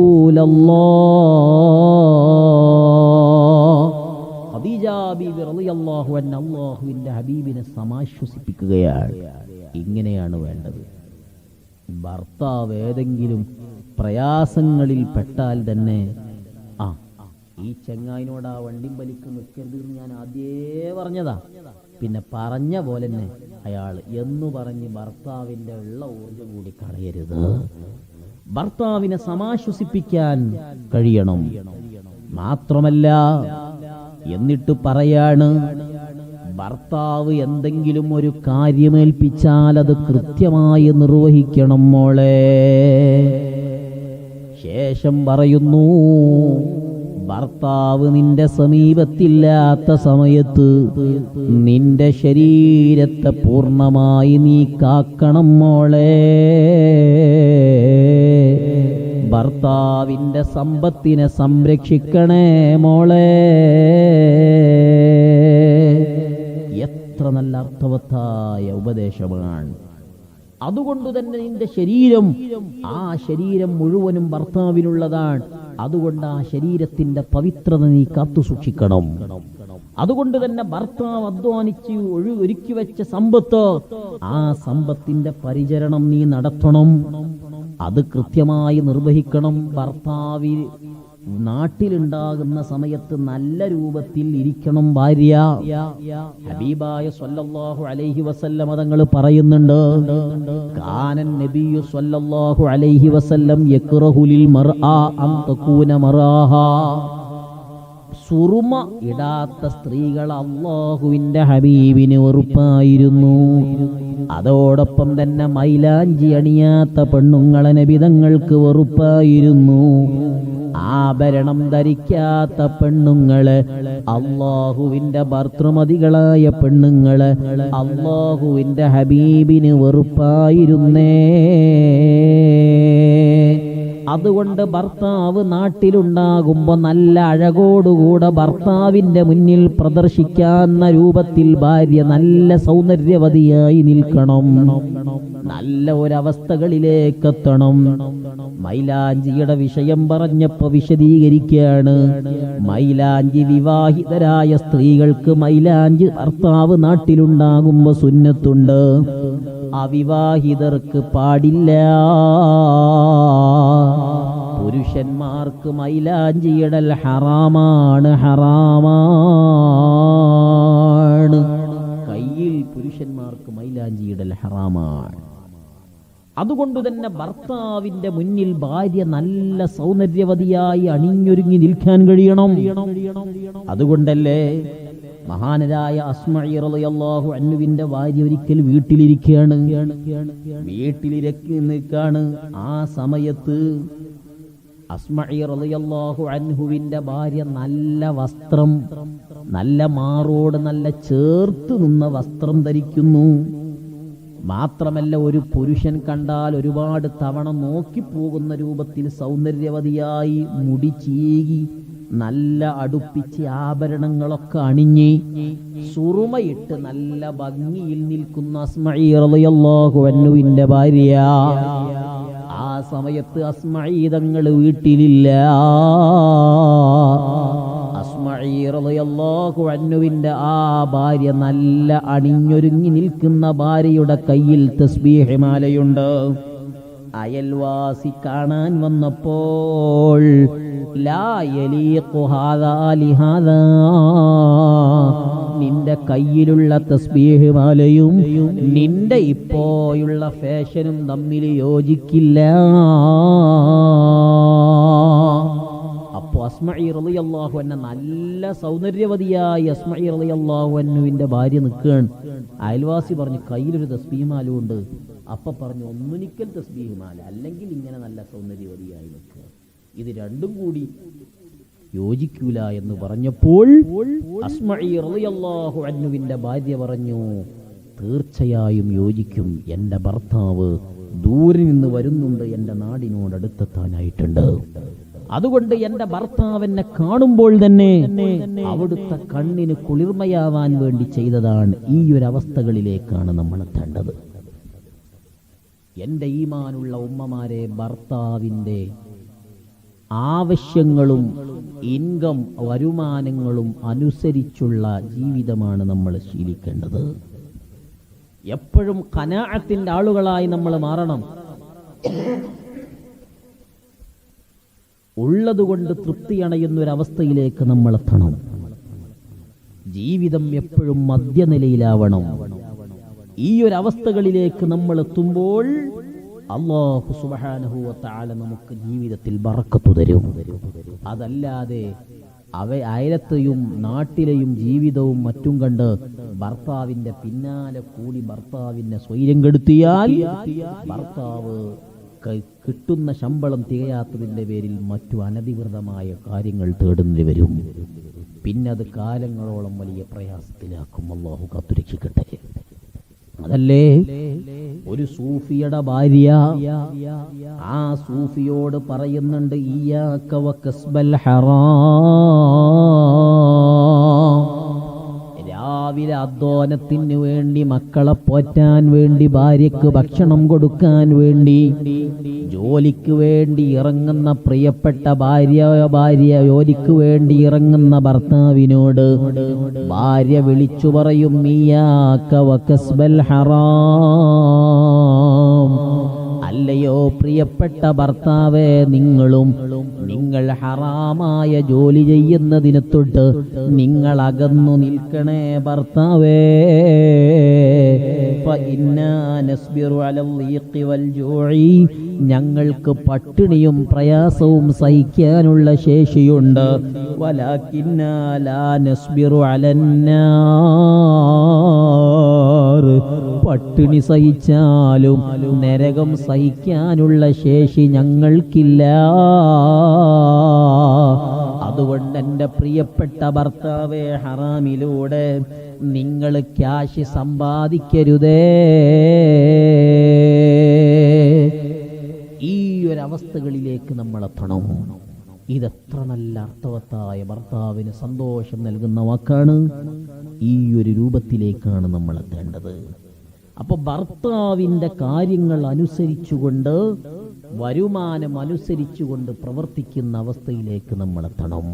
ഖദീജ ബീവി റളിയല്ലാഹു അൻഹ അല്ലാഹുവിന്റെ ഹബീബിനെ സമാശ്വസിപ്പിക്കുകയാണ്. ഇങ്ങനെയാണ് വേണ്ടത്. ഭർത്താവ് ഏതെങ്കിലും പ്രയാസങ്ങളിൽ പെട്ടാൽ തന്നെ ഈ ചെങ്ങായിനോട് ആ വണ്ടി വലിക്ക് നിൽക്കരുത് ഞാൻ ആദ്യേ പറഞ്ഞതാ. പിന്നെ പറഞ്ഞ പോലെ തന്നെ അയാൾ എന്നു പറഞ്ഞ് ഭർത്താവിന്റെ ഉള്ള ഊർജ്ജം കൂടി കളയരുത്. ഭർത്താവിനെ സമാശ്വസിപ്പിക്കാൻ കഴിയണം. മാത്രമല്ല, എന്നിട്ട് പറയാണ്, ഭർത്താവ് എന്തെങ്കിലും ഒരു കാര്യമേൽപ്പിച്ചാൽ അത് കൃത്യമായി നിർവഹിക്കണം മോളെ. ശേഷം പറയുന്നു, ഭർത്താവ് നിന്റെ സമീപത്തില്ലാത്ത സമയത്ത് നിന്റെ ശരീരത്തെ പൂർണ്ണമായി നീ കാക്കണം മോളെ. ഭർത്താവിന്റെ സമ്പത്തിനെ സംരക്ഷിക്കണേ മോളെ. എത്ര നല്ല അർത്ഥവത്തായ ഉപദേശമാണ്. അതുകൊണ്ട് തന്നെ നിന്റെ ശരീരം, ആ ശരീരം മുഴുവനും ഭർത്താവിനുള്ളതാണ്. അതുകൊണ്ട് ആ ശരീരത്തിന്റെ പവിത്രത നീ കാത്തു സൂക്ഷിക്കണം. അതുകൊണ്ട് തന്നെ ഭർത്താവ് അധ്വാനിച്ച് ഒരുക്കി വെച്ച സമ്പത്ത്, ആ സമ്പത്തിന്റെ പരിചരണം നീ നടത്തണം. അത് കൃത്യമായി നിർവഹിക്കണം. ഭർത്താവ് നാട്ടിലുണ്ടാകുന്ന സമയത്ത് നല്ല രൂപത്തിൽ ഇരിക്കണം ഭാര്യ. ഹബീബായ സ്വല്ലല്ലാഹു അലൈഹി വസല്ലം തങ്ങൾ പറയുന്നുണ്ട്, കാനൻ നബിയു സ്വല്ലല്ലാഹു അലൈഹി വസല്ലം യക്റഹു ലിൽ മർആ അൻ തകൂന മറാഹാ. സുറുമ ഇടാത്ത സ്ത്രീകൾ അല്ലാഹുവിന്റെ ഹബീബിന് വെറുപ്പായിരുന്നു. അതോടൊപ്പം തന്നെ മൈലാഞ്ചി അണിയാത്ത പെണ്ണുങ്ങളെ നബി തങ്ങൾക്ക് വെറുപ്പായിരുന്നു. ആഭരണം ധരിക്കാത്ത പെണ്ണുങ്ങള്, അല്ലാഹുവിന്റെ ഭർതൃമതികളായ പെണ്ണുങ്ങള് അല്ലാഹുവിന്റെ ഹബീബിന് വെറുപ്പായിരുന്നേ. അതുകൊണ്ട് ഭർത്താവ് നാട്ടിലുണ്ടാകുമ്പോ നല്ല അഴകോടുകൂടെ ഭർത്താവിന്റെ മുന്നിൽ പ്രദർശിക്കാവുന്ന രൂപത്തിൽ ഭാര്യ നല്ല സൗന്ദര്യവതിയായി നിൽക്കണം. നല്ല ഒരവസ്ഥകളിലേക്കെത്തണം. മൈലാഞ്ചിയുടെ വിഷയം പറഞ്ഞപ്പോ വിശദീകരിക്കുകയാണ്. മൈലാഞ്ചി വിവാഹിതരായ സ്ത്രീകൾക്ക് മൈലാഞ്ചി ഭർത്താവ് നാട്ടിലുണ്ടാകുമ്പോ സുന്നത്തുണ്ട്, അവിവാഹിതർക്ക് പാടില്ല. പുരുഷന്മാർക്ക് മൈലാഞ്ചിയിടൽ ഹറാമാണ്, ഹറാമാണ്. കയ്യിൽ പുരുഷന്മാർക്ക് മൈലാഞ്ചിയിടൽ ഹറാമാണ്. അതുകൊണ്ട് തന്നെ ഭർത്താവിന്റെ മുന്നിൽ ഭാര്യ നല്ല സൗന്ദര്യവതിയായി അണിഞ്ഞൊരുങ്ങി നിൽക്കാൻ കഴിയണം. അതുകൊണ്ടല്ലേ മഹാനരായ അസ്മഈ റളിയല്ലാഹു അൻഹുവിന്റെ ഭാര്യ ഒരിക്കൽ വീട്ടിലിരിക്കുകയാണ്. വീട്ടിലിരിക്കാണ്. ആ സമയത്ത് അസ്മഈ റളിയല്ലാഹു അൻഹുവിന്റെ ഭാര്യ നല്ല വസ്ത്രം, നല്ല മാറോട് നല്ല ചേർത്ത് നിന്ന വസ്ത്രം ധരിക്കുന്നു. മാത്രമല്ല, ഒരു പുരുഷൻ കണ്ടാൽ ഒരുപാട് തവണ നോക്കിപ്പോകുന്ന രൂപത്തിൽ സൗന്ദര്യവതിയായി മുടി ചീകി നല്ല അടുപ്പിച്ച് ആഭരണങ്ങളൊക്കെ അണിഞ്ഞ് സുറുമയിട്ട് നല്ല ഭംഗിയിൽ നിൽക്കുന്ന അസ്മഈ റളിയല്ലാഹു അൻഹുവിന്റെ ഭാര്യ. ആ സമയത്ത് അസ്മഈ തങ്ങൾ വീട്ടിലില്ല. അസ്മഈ റളിയല്ലാഹു അൻഹുവിന്റെ ആ ഭാര്യ, നല്ല അണിഞ്ഞൊരുങ്ങി നിൽക്കുന്ന ഭാര്യയുടെ കയ്യിൽ തസ്ബീഹ് മാലയുണ്ട്. അയൽവാസി കാണാൻ വന്നപ്പോൾ ലാ യലീഖു ഹാദാ ലിഹാദാ, നിന്റെ കയ്യിലുള്ള തസ്ബീഹ് മാലയും നിന്റെ ഇപ്പോഴുള്ള ഫാഷനും തമ്മിൽ യോജിക്കില്ല. അസ്മഈ റളിയല്ലാഹു അൻഹ, നല്ല സൗന്ദര്യവതിയായി അസ്മഈ റളിയല്ലാഹു അൻഹുവിന്റെ ഭാര്യ നിൽക്കുകയാണ്. അയൽവാസി പറഞ്ഞു കയ്യിലൊരു തസ്ബീഹ് മാല ഉണ്ട്. അപ്പൊ പറഞ്ഞു ഒന്നുനിക്കൽ തസ്ബീഹ് മാല, അല്ലെങ്കിൽ ഇങ്ങനെ നല്ല സൗന്ദര്യവതിയായി നിൽക്കുക, ഇത് രണ്ടും കൂടി യോജിക്കൂല എന്ന് പറഞ്ഞപ്പോൾ അസ്മഈ റളിയല്ലാഹു അൻഹുവിന്റെ ഭാര്യ പറഞ്ഞു തീർച്ചയായും യോജിക്കും. എൻ്റെ ഭർത്താവ് ദൂരെ നിന്ന് വരുന്നുണ്ട്, എൻ്റെ നാടിനോട് അടുത്തെത്താനായിട്ടുണ്ട്. അതുകൊണ്ട് എൻ്റെ ഭർത്താവിനെ കാണുമ്പോൾ തന്നെ അവിടുത്തെ കണ്ണിന് കുളിർമയാവാൻ വേണ്ടി ചെയ്തതാണ്. ഈ ഒരു അവസ്ഥകളിലേക്കാണ് നമ്മൾ എത്തേണ്ടത്. എൻ്റെ ഈമാനുള്ള ഉമ്മമാരെ, ഭർത്താവിൻ്റെ ആവശ്യങ്ങളും ഇൻകം വരുമാനങ്ങളും അനുസരിച്ചുള്ള ജീവിതമാണ് നമ്മൾ ശീലിക്കേണ്ടത്. എപ്പോഴും ഖനാഅത്തിന്റെ ആളുകളായി നമ്മൾ മാറണം. ഉള്ളതുകൊണ്ട് തൃപ്തി അണയുന്നൊരവസ്ഥയിലേക്ക് നമ്മൾ എത്തണം. ജീവിതം എപ്പോഴും മധ്യനിലയിലാവണം. ഈ ഒരു അവസ്ഥകളിലേക്ക് നമ്മൾ എത്തുമ്പോൾ അല്ലാഹു സുബ്ഹാനഹു വ തആല നമുക്ക് ജീവിതത്തിൽ ബറക്കത്ത് തരും. അതല്ലാതെ അയലത്തെയും നാട്ടിലെയും ജീവിതവും മറ്റും കണ്ട് ഭർത്താവിന്റെ പിന്നാലെ കൂടി ഭർത്താവിനെ സ്വൈര്യം കെടുത്തിയാൽ ഭർത്താവ് കിട്ടുന്ന ശമ്പളം തികയാത്തതിന്റെ പേരിൽ മറ്റു അനധികൃതമായ കാര്യങ്ങൾ തേടുന്നതിന് വരും. പിന്നെ അത് കാലങ്ങളോളം വലിയ പ്രയാസത്തിലാക്കും. അല്ലാഹു കാത്തുരക്ഷിക്കട്ടെ. അതല്ലേ ഒരു സൂഫിയുടെ ഭാര്യ ആ സൂഫിയോട് പറയുന്നുണ്ട്, ഇയ്യാക വകസ്ബൽ ഹറാം. രാവിലെ അധ്വാനത്തിന് വേണ്ടി, മക്കളെ പോറ്റാൻ വേണ്ടി, ഭാര്യക്ക് ഭക്ഷണം കൊടുക്കാൻ വേണ്ടി, ജോലിക്ക് വേണ്ടി ഇറങ്ങുന്ന പ്രിയപ്പെട്ട ഭാര്യ ജോലിക്ക് വേണ്ടി ഇറങ്ങുന്ന ഭർത്താവിനോട് ഭാര്യ വിളിച്ചു പറയും, ഇയ്യാക വകസ്ബൽ ഹറാം. അല്ലയോ പ്രിയപ്പെട്ട ഭർത്താവേ, നിങ്ങൾ ഹറാമായ ജോലി ചെയ്യുന്നതിന് തൊട്ട് നിങ്ങൾ അകന്നു നിൽക്കണേ ഭർത്താവേ. ഞങ്ങൾക്ക് പട്ടിണിയും പ്രയാസവും സഹിക്കാനുള്ള ശേഷിയുണ്ട്. വലാകിന്നാ ലാ നസ്ബിറു അലന്നാർ. പട്ടിണി സഹിച്ചാലും നരകം സഹിക്കാനുള്ള ശേഷി ഞങ്ങൾക്കില്ല. അതുകൊണ്ട് എൻ്റെ പ്രിയപ്പെട്ട ഭർത്താവേ, ഹറാമിലൂടെ നിങ്ങൾ ക്യാഷ് സമ്പാദിക്കരുതേ. ഈ ഒരവസ്ഥകളിലേക്ക് നമ്മൾ എത്തണം. ഇതെത്ര നല്ല അർത്ഥവത്തായ ഭർത്താവിന് സന്തോഷം നൽകുന്ന വാക്കാണ്. ഈ ഒരു രൂപത്തിലേക്കാണ് നമ്മൾ എത്തേണ്ടത്. അപ്പൊ ഭർത്താവിൻ്റെ കാര്യങ്ങൾ അനുസരിച്ചുകൊണ്ട്, വരുമാനം അനുസരിച്ചുകൊണ്ട് പ്രവർത്തിക്കുന്ന അവസ്ഥയിലേക്ക് നമ്മൾ എത്തണം.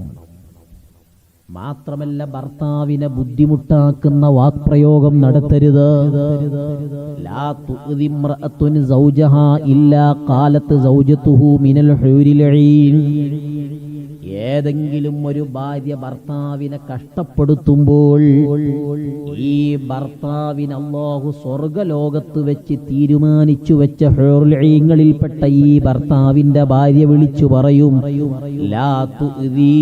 മാത്രമല്ല ഭർത്താവിനെ ബുദ്ധിമുട്ടാക്കുന്ന വാക്പ്രയോഗം നടത്തരുത്. ലാ തുഅ്ദി ഇംറഅത്തുൻ സൗജഹാ ഇല്ലാ ഖാലത്ത് സൗജതുഹു മിനൽ ഹൂരിൽ ഐൻ. ഏതെങ്കിലും ഒരു ഭാര്യ ഭർത്താവിനെ കഷ്ടപ്പെടുത്തുമ്പോൾ ഈ ഭർത്താവിന് അല്ലാഹു സ്വർഗലോകത്ത് വെച്ച് തീരുമാനിച്ചു വെച്ച ഹൂറുൽ ഐങ്ങളിൽപ്പെട്ട ഈ ഭർത്താവിന്റെ ഭാര്യ വിളിച്ചു പറയും, ലാ തുഅ്ദീ.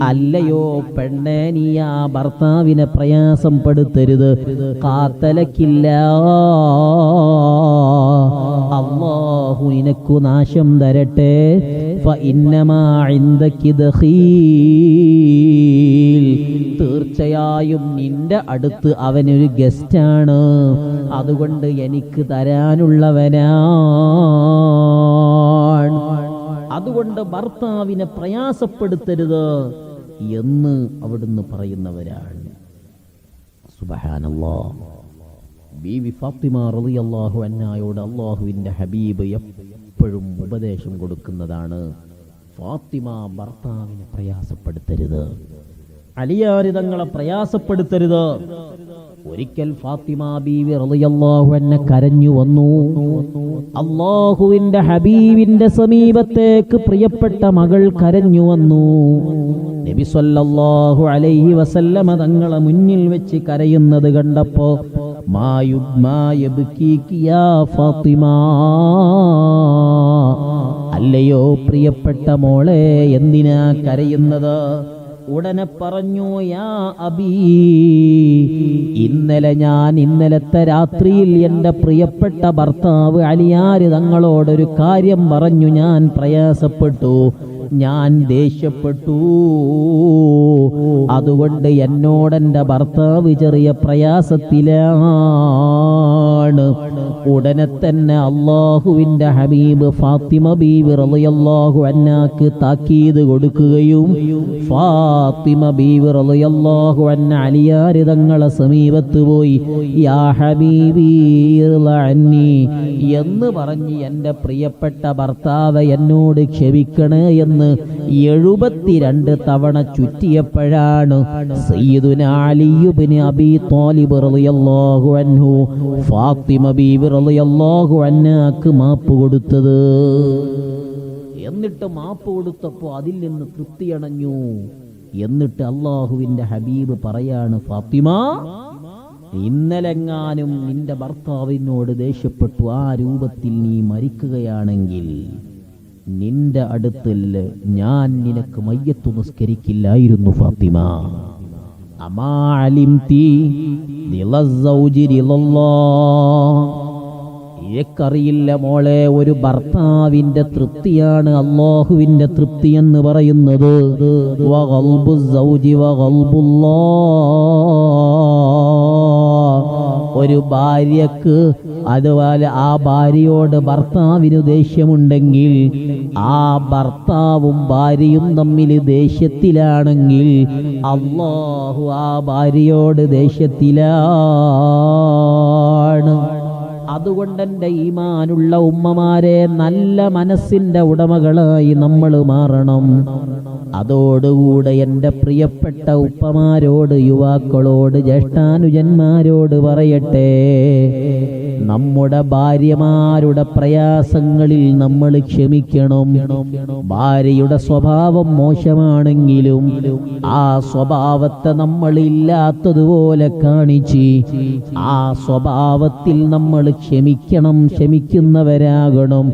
അല്ലയോ പെണ്ണേ, നീ ആ ഭർത്താവിനെ പ്രയാസപ്പെടുത്തരുത്. ഖാതലക്കില്ല, അല്ലാഹു നിനക്കു നാശം തരട്ടെ. ഫഇന്നമാ ഇൻദകി ദഖീൽ. തീർച്ചയായും നിന്റെ അടുത്ത് അവനൊരു ഗസ്റ്റാണ്, അതുകൊണ്ട് എനിക്ക് തരാനുള്ളവനാണ്. അതുകൊണ്ട് ഭർത്താവിനെ പ്രയാസപ്പെടുത്തരുത് എന്ന് അവിടുന്ന് പറയുന്നവരാണ്. സുബ്ഹാനല്ലാഹ്. ബീവി ഫാത്തിമ റളിയല്ലാഹു അൻഹായോട് അല്ലാഹുവിന്റെ ഹബീബ് എപ്പോഴും ഉപദേശം കൊടുക്കുന്നതാണ്, ഫാത്തിമ ഭർത്താവിനെ പ്രയാസപ്പെടുത്തരുത്, അലിയാരി തങ്ങളെ പ്രയാസപ്പെടുത്തരുത്. ഒരിക്കൽ ഫാത്തിമ ബീവി റളിയല്ലാഹു അൻഹ കരഞ്ഞു വന്നു. അല്ലാഹുവിന്റെ ഹബീബിന്റെ സമീപത്തേക്ക് പ്രിയപ്പെട്ട മകൾ കരഞ്ഞു വന്നു. നബി സല്ലല്ലാഹു അലൈഹി വസല്ലമ തങ്ങളെ മുന്നിൽ വെച്ച് കരയുന്നത് കണ്ടപ്പോ, മാ യബ്കീകി യാ ഫാത്തിമ, അല്ലയോ പ്രിയപ്പെട്ട മോളെ, എന്തിനാ കരയുന്നത്? ഉടനെ പറഞ്ഞു, യാ അബീ, ഇന്നലത്തെ രാത്രിയിൽ എൻ്റെ പ്രിയപ്പെട്ട ഭർത്താവ് അലിയാര് തങ്ങളോടൊരു കാര്യം പറഞ്ഞു. ഞാൻ പ്രയാസപ്പെട്ടു, ഞാൻ ദേഷ്യപ്പെട്ടു. അതുകൊണ്ട് എന്നോടെൻ്റെ ഭർത്താവ് ചെറിയ പ്രയാസത്തിലാണ്. ഉടനെ തന്നെ അള്ളാഹുവിൻ്റെ ഹബീബ് ഫാത്തിമ ബീവി റളിയല്ലാഹു അൻഹാക്ക് താക്കീത് കൊടുക്കുകയും ഫാത്തിമ ബീവി റളിയല്ലാഹു അൻഹ അലിയാർ തങ്ങളെ സമീപത്ത് പോയി യാ ഹബീബി അന്നി എന്ന് പറഞ്ഞ് എൻ്റെ പ്രിയപ്പെട്ട ഭർത്താവ് എന്നോട് ക്ഷമിക്കണേ എന്ന് 72 തവണ ചുറ്റിയപ്പോഴാണ് സയ്യിദുനാ അലി ഇബ്നു അബീ ത്വാലിബ് റളിയല്ലാഹു അൻഹു ഫാത്തിമ ബീവി റളിയല്ലാഹു അൻഹാക്ക് മാപ്പ് കൊടുത്തത്. എന്നിട്ട് മാപ്പ് കൊടുത്തപ്പോൾ അതിൽ നിന്ന് തൃപ്തിയണഞ്ഞു. എന്നിട്ട് അള്ളാഹുവിന്റെ ഹബീബ് പറയാണ്, ഫാത്തിമ, ഇന്നലെങ്ങാനും നിന്റെ ഭർത്താവിനോട് ദേഷ്യപ്പെട്ടു ആ രൂപത്തിൽ നീ മരിക്കുകയാണെങ്കിൽ നിന്റെ അടുത്തിൽ ഞാൻ നിനക്ക് മയ്യത്തു നിസ്കരിക്കില്ലായിരുന്നു ഫാത്തിമ. അമാ അലിംതി ദിലസ്സൗജി ദിലല്ലാഹ്, ഇക്കറിയില്ല മോളെ, ഒരു ഭർത്താവിന്റെ തൃപ്തിയാണ് അല്ലാഹുവിന്റെ തൃപ്തി എന്ന് പറയുന്നത്. വഖൽബുസ്സൗജി വഖൽബുല്ലാഹ്, ഒരു ഭാര്യക്ക് അതുപോലെ ആ ഭാര്യയോട് ഭർത്താവിന് ദേഷ്യമുണ്ടെങ്കിൽ ആ ഭർത്താവും ഭാര്യയും തമ്മിൽ ദേഷ്യത്തിലാണെങ്കിൽ അല്ലാഹു ആ ഭാര്യയോട് ദേഷ്യത്തിലാണ്. അതുകൊണ്ട് എൻ്റെ ഈമാനുള്ള ഉമ്മമാരെ, നല്ല മനസ്സിന്റെ ഉടമകളായി നമ്മൾ മാറണം. അതോടുകൂടെ എൻ്റെ പ്രിയപ്പെട്ട ഉപ്പമാരോട്, യുവാക്കളോട്, ജ്യേഷ്ഠാനുജന്മാരോട് പറയട്ടെ, നമ്മുടെ ഭാര്യമാരുടെ പ്രയാസങ്ങളിൽ നമ്മൾ ക്ഷമിക്കണം. ഭാര്യയുടെ സ്വഭാവം മോശമാണെങ്കിലും ആ സ്വഭാവത്തെ നമ്മൾ ഇല്ലാത്തതുപോലെ കാണിച്ച് ആ സ്വഭാവത്തിൽ നമ്മൾ ക്ഷമിക്കണം, ക്ഷമിക്കുന്നവരാകണം.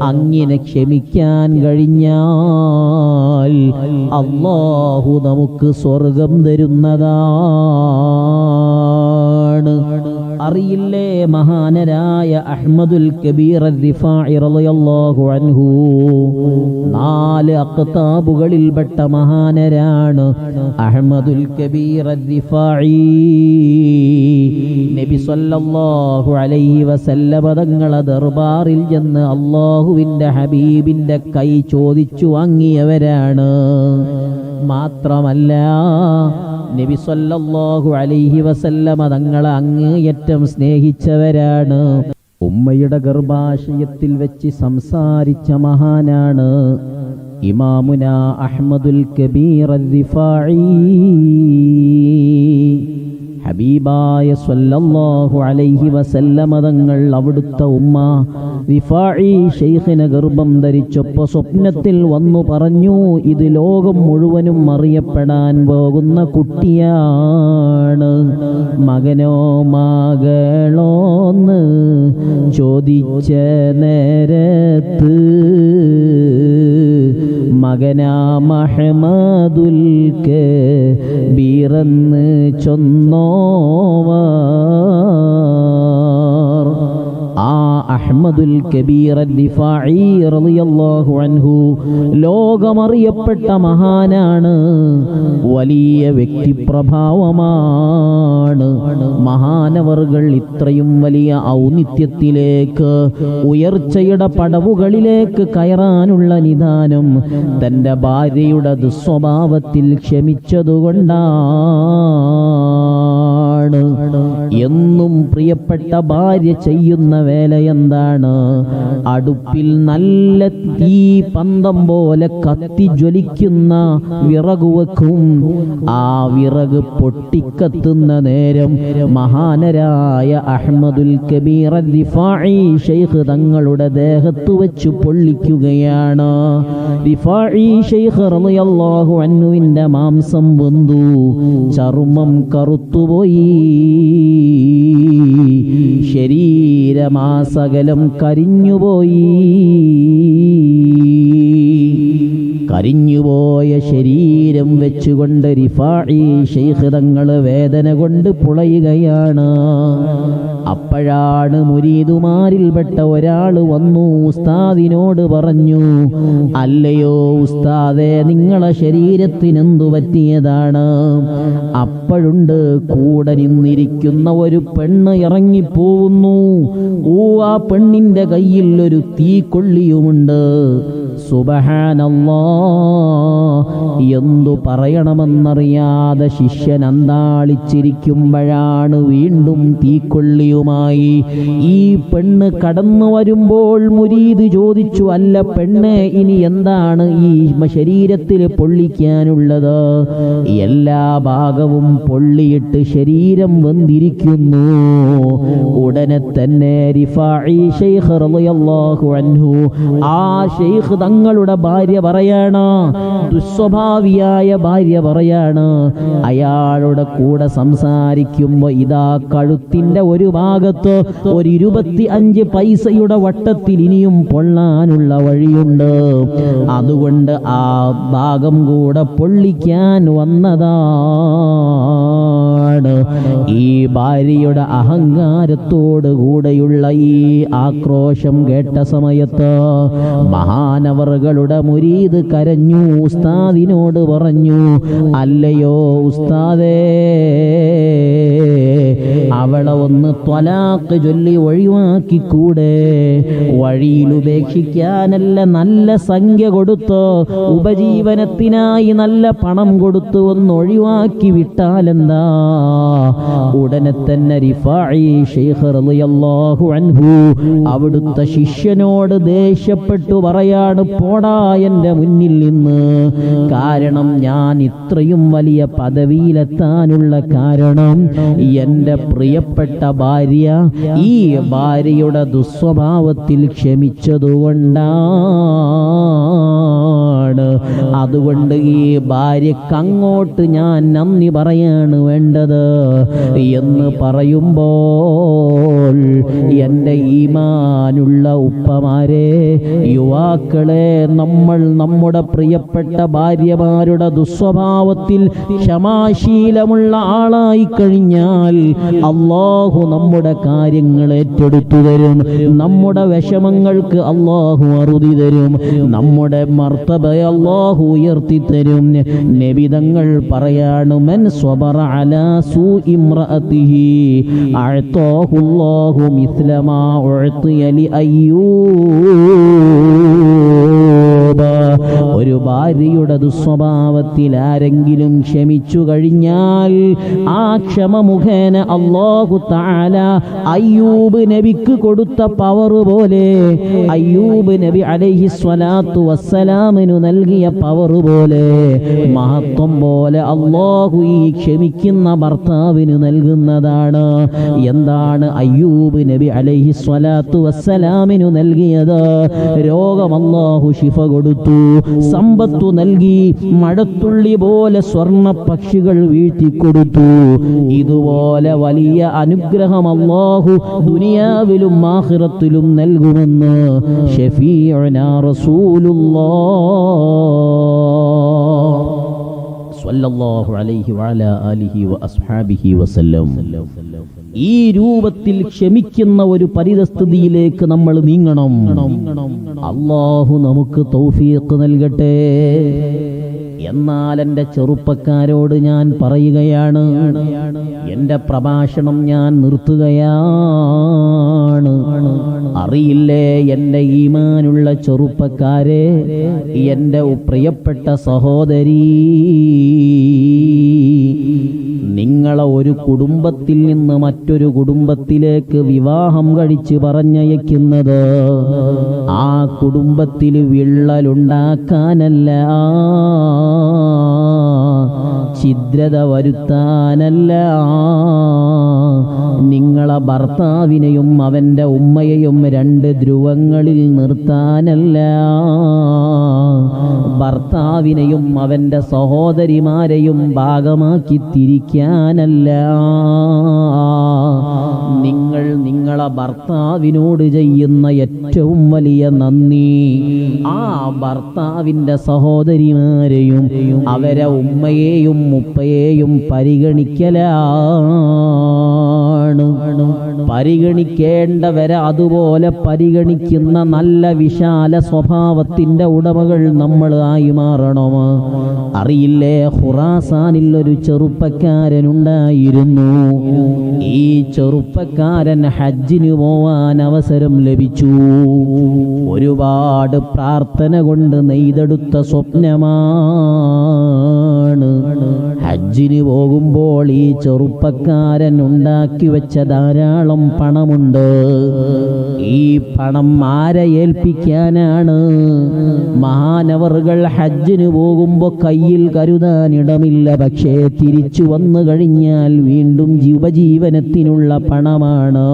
അങ്ങനെ ക്ഷമിക്കാൻ കഴിഞ്ഞാൽ അല്ലാഹു നമുക്ക് സ്വർഗം തരുന്നതാണ്. അറിയില്ലേ, മഹാനരായ അഹ്മദുൽ കബീർ അർ-റിഫാഇ റളിയല്ലാഹു അൻഹു 4 അഖ്താബുകളിൽപ്പെട്ട മഹാനരാണ് അഹ്മദുൽ കബീർ അർ-റിഫാഇ. നബി സല്ലല്ലാഹു അലൈഹി വസല്ലമ തങ്ങളെ ദർബാറിൽ ചെന്ന് അല്ലാഹുവിന്റെ ഹബീബിന്റെ കൈ ചോദിച്ചു വാങ്ങിയവരാണ്. മാത്രമല്ല നബി സല്ലല്ലാഹു അലൈഹി വസല്ലമ തങ്ങളെ അങ്ങേയറ്റം സ്നേഹിച്ചവരാണ്. ഉമ്മയുടെ ഗർഭാശയത്തിൽ വെച്ച് സംസാരിച്ച മഹാനാണ് ഇമാമുന അഹ്മദുൽ കബീർ അർ-റിഫാഇ. ഹബീബായ സല്ലല്ലാഹു അലൈഹി വസല്ലമ തങ്ങൾ അവിടുത്തെ ഉമ്മ റിഫാഇ ശൈഖിനെ ഗർഭം ധരിച്ചപ്പോൾ സ്വപ്നത്തിൽ വന്നു പറഞ്ഞു, ഇത് ലോകം മുഴുവനും അറിയപ്പെടാൻ പോകുന്ന കുട്ടിയാണ്. മകനോ മകളോന്ന് ചോദിച്ച നേരത്ത് മകനാ മഹ്മദുൽ കബീറെന്ന് ചൊന്നോവർ. ആ അഹ്മദുൽ കബീർ അർ-റിഫാഇ റളിയല്ലാഹു അൻഹു ലോകമറിയപ്പെട്ട മഹാനാണ്. വലിയ വ്യക്തിപ്രഭാവമാണ്. മഹാനവർകൾ ഇത്രയും വലിയ ഔന്നിത്യത്തിലേക്ക്, ഉയർച്ചയുടെ പടവുകളിലേക്ക് കയറാനുള്ള നിദാനം തൻ്റെ ഭാര്യയുടെ ദുസ്വഭാവത്തിൽ ക്ഷമിച്ചതുകൊണ്ടാണ്. എന്നും പ്രിയപ്പെട്ട ഭാര്യ ചെയ്യുന്ന വേല എന്താണ്? അടുപ്പിൽ നല്ല തീ പന്തം പോലെ കത്തി ജ്വലിക്കുന്ന വിറക് വെക്കും. ആ വിറക് പൊട്ടിക്കത്തുന്ന നേരം മഹാനരായ അഹ്മദുൽ കബീർ അർ-റിഫാഇ ശൈഖ് തങ്ങളുടെ ദേഹത്ത് വെച്ച് പൊള്ളിക്കുകയാണ്. റിഫാഇ ശൈഖ് റളിയല്ലാഹു അൻഹുവിന്റെ മാംസം വെന്തു, ചർമ്മം കറുത്തുപോയി, ശരീരമാസകലം കരിഞ്ഞുപോയി. കരിഞ്ഞുപോയ ശരീരം വെച്ചുകൊണ്ട് റിഫാഈ ശൈഖ് തങ്ങൾ വേദന കൊണ്ട് പുളയുകയാണ്. അപ്പോഴാണ് മുരീദുമാരിൽപ്പെട്ട ഒരാൾ വന്നു ഉസ്താദിനോട് പറഞ്ഞു, അല്ലയോ ഉസ്താദേ, നിങ്ങളെ ശരീരത്തിനെന്തു പറ്റിയതാണ്? അപ്പോഴുണ്ട് കൂടെ നിന്നിരിക്കുന്ന ഒരു പെണ്ണ് ഇറങ്ങിപ്പോവുന്നു. ആ പെണ്ണിന്റെ കയ്യിൽ ഒരു തീക്കൊള്ളിയുമുണ്ട്. സുബ്ഹാനല്ലാഹ്, എന്തു പറയണമെന്നറിയാതെ ശിഷ്യൻ അന്താളിച്ചിരിക്കുമ്പോഴാണ് വീണ്ടും തീക്കൊള്ളിയുമായി ഈ പെണ്ണ് കടന്നു വരുമ്പോൾ മുരീദ് ചോദിച്ചു, അല്ല പെണ്ണെ, ഇനി എന്താണ് ഈ ശരീരത്തിൽ പൊള്ളിക്കാനുള്ളത്? എല്ലാ ഭാഗവും പൊള്ളിയിട്ട് ശരീരം വെന്തിരിക്കുന്നു. ഉടനെ തന്നെ റിഫാഈ ശൈഖ് റളിയല്ലാഹു അൻഹു, ആ ശൈഖ് തങ്ങളുടെ ഭാര്യ പറയാണ്, ദുസ്വഭാവിയായ ഭാര്യ പറയാണ്, അയാളുടെ കൂടെ സംസാരിക്കുമ്പോ ഇതാ കഴുത്തിന്റെ ഒരു ഭാഗത്ത് ഒരു 25 പൈസയുടെ വട്ടത്തിൽ ഇനിയും പൊള്ളാനുള്ള വഴിയുണ്ട്. അതുകൊണ്ട് ആ ഭാഗം കൂടെ പൊള്ളിക്കാൻ വന്നതാണ്. ഈ ഭാര്യയുടെ അഹങ്കാരത്തോട് കൂടെയുള്ള ഈ ആക്രോശം കേട്ട സമയത്ത് മഹാനവറുകളുടെ മുരീദ് കരഞ്ഞു, ഉസ്താദിനോട് പറഞ്ഞു, അല്ലയോ ഉസ്താദേ, അവളെ ഒന്ന് ത്വലാഖ് ചൊല്ലി ഒഴിവാക്കിക്കൂടെ? വഴിയിൽ ഉപേക്ഷിക്കാനല്ല, നല്ല സംഖ്യ കൊടുത്ത് ഉപജീവനത്തിനായി നല്ല പണം കൊടുത്ത് ഒന്ന് ഒഴിവാക്കി വിട്ടാലെന്താ? ഉടനെ തന്നെ റിഫാഈ ശൈഖ് റളിയല്ലാഹു അൻഹു അവിടുത്തെ ശിഷ്യനോട് ദേഷ്യപ്പെട്ടു പറയാണ്, പോടാ എൻ്റെ മുന്നിൽ നിന്ന്. കാരണം ഞാൻ ഇത്രയും വലിയ പദവിയിലെത്താനുള്ള കാരണം എൻ്റെ പ്രിയപ്പെട്ട ഭാര്യ ഈ ഭാര്യയുടെ ദുസ്വഭാവത്തിൽ ക്ഷമിച്ചതുകൊണ്ടാണ്. അതുകൊണ്ട് ഈ ഭാര്യക്ക് അങ്ങോട്ട് ഞാൻ നന്ദി പറയാണ് വേണ്ടത് എന്ന് പറയുമ്പോൾ, എൻ്റെ ഈമാനുള്ള ഉപ്പമാരെ, യുവാക്കളെ, നമ്മൾ നമ്മുടെ പ്രിയപ്പെട്ട ഭാര്യമാരുടെ ദുസ്വഭാവത്തിൽ ക്ഷമാശീലമുള്ള ആളായി കഴിഞ്ഞാൽ അല്ലാഹു നമ്മുടെ കാര്യങ്ങൾ ഏറ്റെടുത്തു തരും. നമ്മുടെ വിഷമങ്ങൾക്ക് അല്ലാഹു അറുതി തരും. നമ്മുടെ മർത്തബയെ അല്ലാഹു ഉയർത്തി തരും. നബി തങ്ങൾ പറയാണ്, മൻ സ്വബറ അലാ സൂഇ ഇംറഅതിഹി അഅതാഹു അല്ലാഹു മിസ്ല മാ ഉഅതിയ ലി അയ്യൂബ. ഒരു ഭാര്യയുടെ ദുസ്വഭാവത്തിൽ ആരെങ്കിലും ക്ഷമിച്ചു കഴിഞ്ഞാൽ ആ ക്ഷമ മുഖേന അല്ലാഹു തആല അയ്യൂബ് നബിക്ക് കൊടുത്ത പവർ പോലെ, അയ്യൂബ് നബി അലൈഹി സ്വലാത്തു വസ്സലാമിനു നൽകിയ പവർ പോലെ, മഹത്വം പോലെ അല്ലാഹു ഈ ക്ഷമിക്കുന്ന ഭർത്താവിന് നൽകുന്നതാണ്. എന്താണ് അയ്യൂബ് നബി അലൈഹി സ്വലാത്തു വസ്സലാമിനു നൽകിയത്? രോഗം അല്ലാഹു ശിഫ കൊടുത്തു, സമ്പത്തു നൽകി, മഴത്തുള്ളി പോലെ സ്വർണ്ണ പക്ഷികൾ വീഴ്ത്തിക്കൊടുത്തു. ഇതുപോലെ വലിയ അനുഗ്രഹം അല്ലാഹു ദുനിയാവിലും ആഖിറത്തിലും നൽകുമെന്ന് ശഫീഉനാ റസൂലുള്ളാഹ് സ്വല്ലല്ലാഹു അലൈഹി വഅലാ ആലിഹി വഅസ്ഹാബിഹി വസല്ലം. ഈ രൂപത്തിൽ ക്ഷമിക്കുന്ന ഒരു പരിതസ്ഥിതിയിലേക്ക് നമ്മൾ നീങ്ങണം. അല്ലാഹു നമുക്ക് തൗഫീഖ് നൽകട്ടെ. എന്നാൽ എൻ്റെ ചെറുപ്പക്കാരോട് ഞാൻ പറയുകയാണ്, എൻ്റെ പ്രഭാഷണം ഞാൻ നിർത്തുകയാണ്. അറിയില്ലേ എൻ്റെ ഈമാനുള്ള ചെറുപ്പക്കാരെ, എൻ്റെ പ്രിയപ്പെട്ട സഹോദരീ, നിങ്ങളെ ഒരു കുടുംബത്തിൽ നിന്ന് മറ്റൊരു കുടുംബത്തിലേക്ക് വിവാഹം കഴിച്ച് പറഞ്ഞയക്കുന്നത് ആ കുടുംബത്തിൽ വിള്ളലുണ്ടാക്കാനല്ല. ഛിദ്രത വരുത്താനല്ല, നിങ്ങളെ ഭർത്താവിനെയും അവൻ്റെ ഉമ്മയെയും രണ്ട് ധ്രുവങ്ങളിൽ നിർത്താനല്ല, ഭർത്താവിനെയും അവൻ്റെ സഹോദരിമാരെയും ഭാഗമാക്കി തിരിക്കാനല്ല. നിങ്ങൾ നിങ്ങളെ ഭർത്താവിനോട് ചെയ്യുന്ന ഏറ്റവും വലിയ നന്ദി ആ ഭർത്താവിൻ്റെ സഹോദരിമാരെയും അവരെ ഉമ്മയെയും ഉപ്പയെയും പരിഗണിക്കലാണ്. പരിഗണിക്കേണ്ടവരെ അതുപോലെ പരിഗണിക്കുന്ന നല്ല വിശാല സ്വഭാവത്തിൻ്റെ ഉടമകൾ നമ്മൾ ആയി മാറണം. അറിയില്ലേ, ഖുറാസാനിൽ ഒരു ചെറുപ്പക്കാരനുണ്ടായിരുന്നു. ഈ ചെറുപ്പക്കാരൻ ഹജ്ജിന് പോവാൻ അവസരം ലഭിച്ചു. ഒരുപാട് പ്രാർത്ഥന കൊണ്ട് നെയ്തെടുത്ത സ്വപ്നമാണ്. ഹജ്ജിന് പോകുമ്പോൾ ഈ ചെറുപ്പക്കാരൻ ഉണ്ടാക്കി വെച്ച ധാരാളം പണമുണ്ട്. ഈ പണം ആരെ ഏൽപ്പിക്കാനാണ്? മഹാനവറുകൾ ഹജ്ജിന് പോകുമ്പോൾ കയ്യിൽ കരുതാനിടമില്ല. പക്ഷേ തിരിച്ചു വന്നു കഴിഞ്ഞാൽ വീണ്ടും ഉപജീവനത്തിനുള്ള പണമാണ്.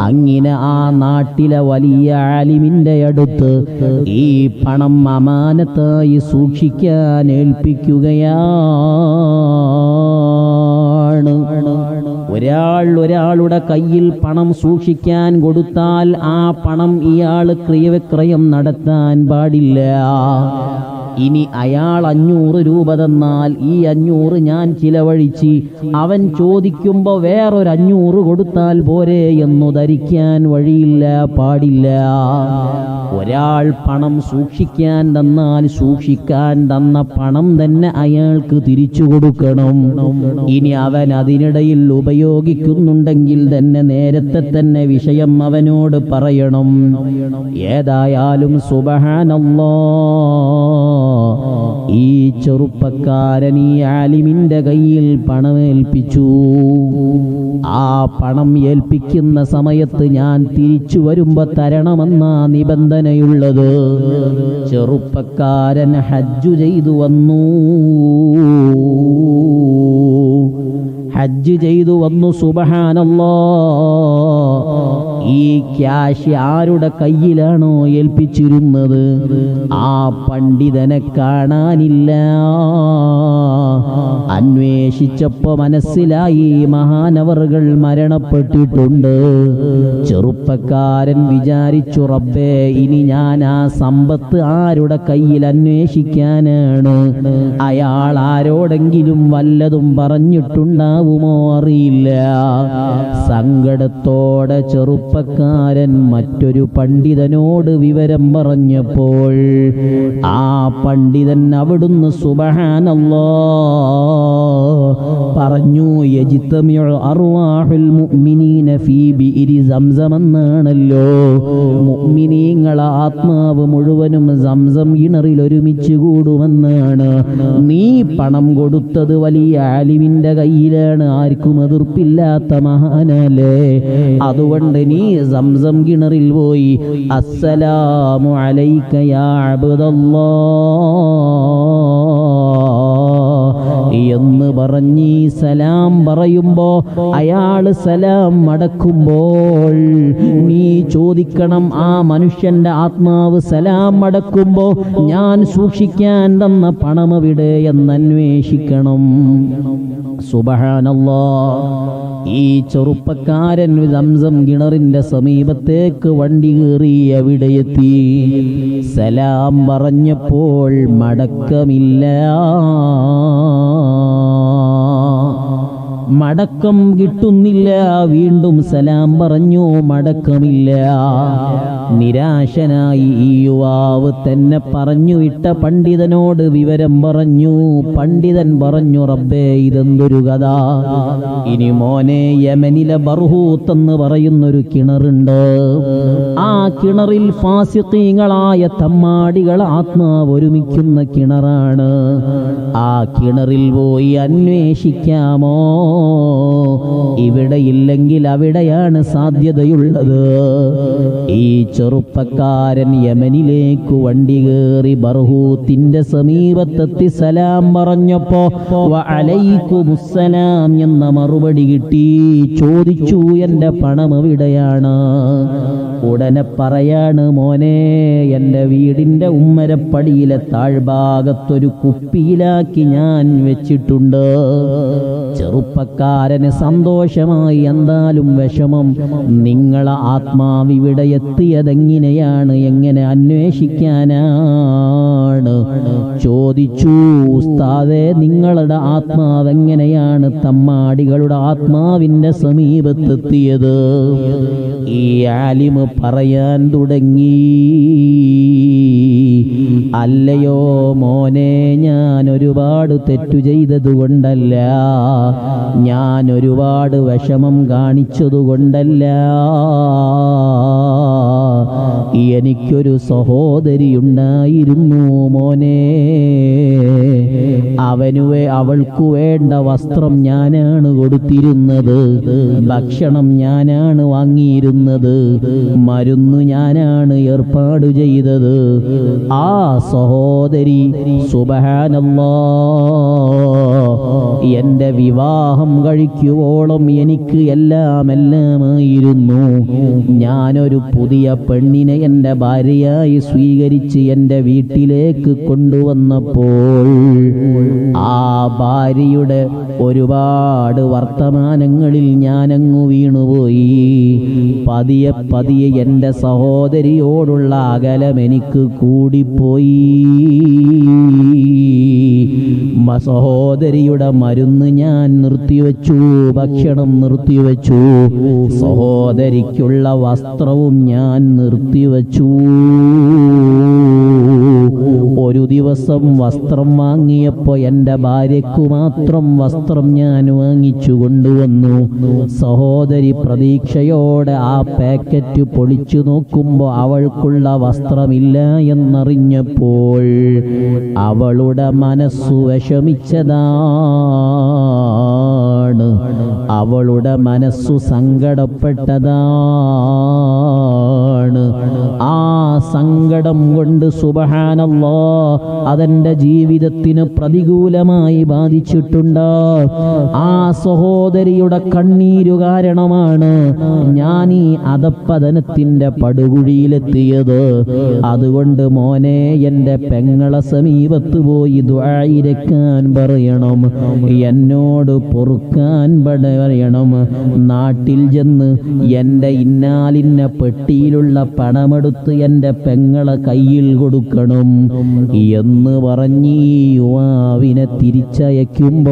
അങ്ങനെ ആ നാട്ടിലെ വലിയ ആലിമിന്റെ അടുത്ത് ഈ പണം അമാനത്തായി സൂക്ഷിക്കാൻ ഏൽപ്പിക്കുകയാണ്. ഒരാളുടെ കയ്യിൽ പണം സൂക്ഷിക്കാൻ കൊടുത്താൽ ആ പണം ഇയാൾ ക്രയവിക്രയം നടത്താൻ പാടില്ല. ഇനി അയാൾ 500 രൂപ തന്നാൽ ഈ 500 ഞാൻ ചിലവഴിച്ച് അവൻ ചോദിക്കുമ്പോൾ വേറൊരു 500 കൊടുത്താൽ പോരെ എന്നു ധരിക്കാൻ വഴിയില്ല, പാടില്ല. ഒരാൾ പണം സൂക്ഷിക്കാൻ തന്നാൽ സൂക്ഷിക്കാൻ തന്ന പണം തന്നെ അയാൾക്ക് തിരിച്ചു കൊടുക്കണം. ഇനി അവൻ അതിനിടയിൽ ഉപയോഗിക്കുന്നുണ്ടെങ്കിൽ തന്നെ നേരത്തെ തന്നെ വിഷയം അവനോട് പറയണം. ഏതായാലും സുബ്ഹാനല്ലാഹ്, ഈ ചെറുപ്പക്കാരൻ ഈ ആലിമിന്റെ കയ്യിൽ പണമേൽപ്പിച്ചു. ആ പണം ഏൽപ്പിക്കുന്ന സമയത്ത് ഞാൻ തിരിച്ചു വരുമ്പോ തരണമെന്ന നിബന്ധനയുള്ളത്. ചെറുപ്പക്കാരൻ ഹജ്ജ് ചെയ്തു വന്നു. ഹജ്ജ് ചെയ്തു വന്നു. സുബ്ഹാനല്ലാഹ്, ഈ ക്യാഷ് ആരുടെ കയ്യിലാണോ ഏൽപ്പിച്ചിരുന്നത് ആ പണ്ഡിതനെ കാണാനില്ല. അന്വേഷിച്ചപ്പോ മനസ്സിലായി മഹാനവറുകൾ മരണപ്പെട്ടിട്ടുണ്ട്. ചെറുപ്പക്കാരൻ വിചാരിച്ചു, റബ്ബേ, ഇനി ഞാൻ ആ സമ്പത്ത് ആരുടെ കയ്യിൽ അന്വേഷിക്കാനാണ്? അയാൾ ആരോടെങ്കിലും വല്ലതും പറഞ്ഞിട്ടുണ്ടാവുമോ അറിയില്ല. സങ്കടത്തോടെ ചെറുപ്പക്കാരൻ മറ്റൊരു പണ്ഡിതനോട് വിവരം പറഞ്ഞപ്പോൾ ആ പണ്ഡിതൻ അവിടുന്ന് സുബ്ഹാനല്ലാഹ് പറഞ്ഞു, യജ്തമിഉ അർവാഹുൽ മുഅ്മിനീന ഫീ ബിഇരി സംസം എന്നാണല്ലോ. മുഅ്മിനീങ്ങളെ ആത്മാവ് മുഴുവനും സംസം കിണറിൽ ഒരുമിച്ച് കൂടുമെന്നാണ്. നീ പണം കൊടുത്തത് വലിയ ആലിമിന്റെ കയ്യിലാണ്, ആർക്കും എതിർപ്പില്ലാത്ത മഹാനല്ലേ. അതുകൊണ്ട് നീ സംസം കിണറിൽ പോയി അസ്സലാമു അലൈക യാ അബ്ദല്ലാഹ് എന്ന് പറഞ്ഞ് സലാം പറയുമ്പോ അയാള് സലാം മടക്കുമ്പോൾ നീ ചോദിക്കണം, ആ മനുഷ്യന്റെ ആത്മാവ് സലാം മടക്കുമ്പോ ഞാൻ സൂക്ഷിക്കാൻ തന്ന പണമെവിടെ എന്ന് അന്വേഷിക്കണം. സുബ്ഹാനല്ലാഹ്, ഈ ചെറുപ്പക്കാരൻ സംസം കിണറിന്റെ സമീപത്തേക്ക് വണ്ടി കയറി എവിടെയെത്തി? സലാം പറഞ്ഞപ്പോൾ മടക്കമില്ല. മടക്കം കിട്ടുന്നില്ല. വീണ്ടും സലാം പറഞ്ഞു, മടക്കമില്ല. നിരാശനായി ഈ യുവാവ് തന്നെ പറഞ്ഞു വിട്ട പണ്ഡിതനോട് വിവരം പറഞ്ഞു. പണ്ഡിതൻ പറഞ്ഞു, റബ്ബേ, ഇതെന്തൊരു കഥ. ഇനി മോനെ, യമനിലെ ബർഹൂത്ത് എന്ന് പറയുന്നൊരു കിണറുണ്ട്. ആ കിണറിൽ ഫാസിഖീങ്ങളായ തമ്മാടികൾ ആത്മാവ് ഒരുമിക്കുന്ന കിണറാണ്. ആ കിണറിൽ പോയി അന്വേഷിക്കാമോ? ഇവിടെയില്ലെങ്കിൽ അവിടെയാണ് സാധ്യതയുള്ളത്. ഈ ചെറുപ്പക്കാരൻ യമനിലേക്ക് വണ്ടി കയറി ബർഹൂത്തിന്റെ സമീപത്തെത്തി സലാം പറഞ്ഞപ്പോ വഅലൈക്കുമുസ്സലാം എന്ന മറുപടി കിട്ടി. ചോദിച്ചു, എന്റെ പണം എവിടെയാണ്? ഉടനെ പറയാണ്, മോനെ, എന്റെ വീടിന്റെ ഉമ്മരപ്പടിയിലെ താഴ്ഭാഗത്തൊരു കുപ്പിയിലാക്കി ഞാൻ വെച്ചിട്ടുണ്ട്. ചെറുപ്പക്കാരന് സന്തോഷമായി. എന്തായാലും വിഷമം, നിങ്ങളെ ആത്മാവ് ഇവിടെ എത്തിയതെങ്ങനെയാണ്, എങ്ങനെ അന്വേഷിക്കാനാണ്? ചോദിച്ചു, ഉസ്താദേ, നിങ്ങളുടെ ആത്മാവ് എങ്ങനെയാണ് തമ്മാടികളുടെ ആത്മാവിന്റെ സമീപത്തെത്തിയത്? ഈ ആലിമ് പറയാൻ തുടങ്ങി, അല്ലയോ മോനെ, ഞാൻ ഒരുപാട് തെറ്റു ചെയ്തതുകൊണ്ടല്ല, ഞാൻ ഒരുപാട് വിഷമം കാണിച്ചതുകൊണ്ടല്ല, എനിക്കൊരു സഹോദരിയുണ്ടായിരുന്നു മോനെ. അവൾക്കു വേണ്ട വസ്ത്രം ഞാനാണ് കൊടുത്തിരുന്നത്, ഭക്ഷണം ഞാനാണ് വാങ്ങിയിരുന്നത്, മരുന്ന് ഞാനാണ് ഏർപ്പാട് ചെയ്തത്. ആ സഹോദരി സുബ്ഹാനല്ലാഹ് എന്റെ വിവാഹം കഴിക്കുവോളം എനിക്ക് എല്ലാമായിരുന്നു. ഞാനൊരു പുതിയ പെണ്ണിനെ എന്റെ ഭാര്യയായി സ്വീകരിച്ച് എന്റെ വീട്ടിലേക്ക് കൊണ്ടുവന്നപ്പോൾ ആ ഭാര്യയുടെ ഒരുപാട് വർത്തമാനങ്ങളിൽ ഞാനങ്ങു വീണുപോയി. പതിയെ പതിയെ എന്റെ സഹോദരിയോടുള്ള അകലം എനിക്ക് കൂടിപ്പോയി. സഹോദരിയുടെ മരുന്ന് ഞാൻ നിർത്തിവെച്ചു, ഭക്ഷണം നിർത്തിവെച്ചു, സഹോദരിക്കുള്ള വസ്ത്രവും ഞാൻ നിർത്തിവെച്ചു. ഒരു ദിവസം വസ്ത്രം വാങ്ങിയപ്പോ എന്റെ ഭാര്യയ്ക്കു മാത്രം വസ്ത്രം ഞാൻ വാങ്ങിച്ചു കൊണ്ടുവന്നു. സഹോദരി പ്രതീക്ഷയോടെ ആ പാക്കറ്റ് പൊളിച്ചു നോക്കുമ്പോ അവൾക്കുള്ള വസ്ത്രമില്ല എന്നറിഞ്ഞപ്പോൾ അവളുടെ മനസ്സു വിഷമിച്ചതാണ്, അവളുടെ മനസ്സു സങ്കടപ്പെട്ടതാണ്. ആ സങ്കടം കൊണ്ട് സുബ്ഹാനല്ലാഹ് അതെന്റെ ജീവിതത്തിന് പ്രതികൂലമായി ബാധിച്ചിട്ടുണ്ട്. ആ സഹോദരിയുടെ കണ്ണീരു കാരണമാണ് ഞാൻ ഈ അധപ്പതനത്തിന്റെ പടുകുഴിയിലെത്തിയത്. അതുകൊണ്ട് മോനെ, എന്റെ പെങ്ങളെ സമീപത്ത് പോയി ദുആയിരക്കാൻ പറയണം, എന്നോട് പൊറുക്കാൻ പറയണം. നാട്ടിൽ ചെന്ന് എന്റെ ഇന്നാലിന്ന പെട്ടിയിലുള്ള പണമെടുത്ത് എന്റെ പെങ്ങളെ കയ്യിൽ കൊടുക്കണം എന്ന് പറഞ്ഞ് യുവാവിനെ തിരിച്ചയക്കുമ്പോൾ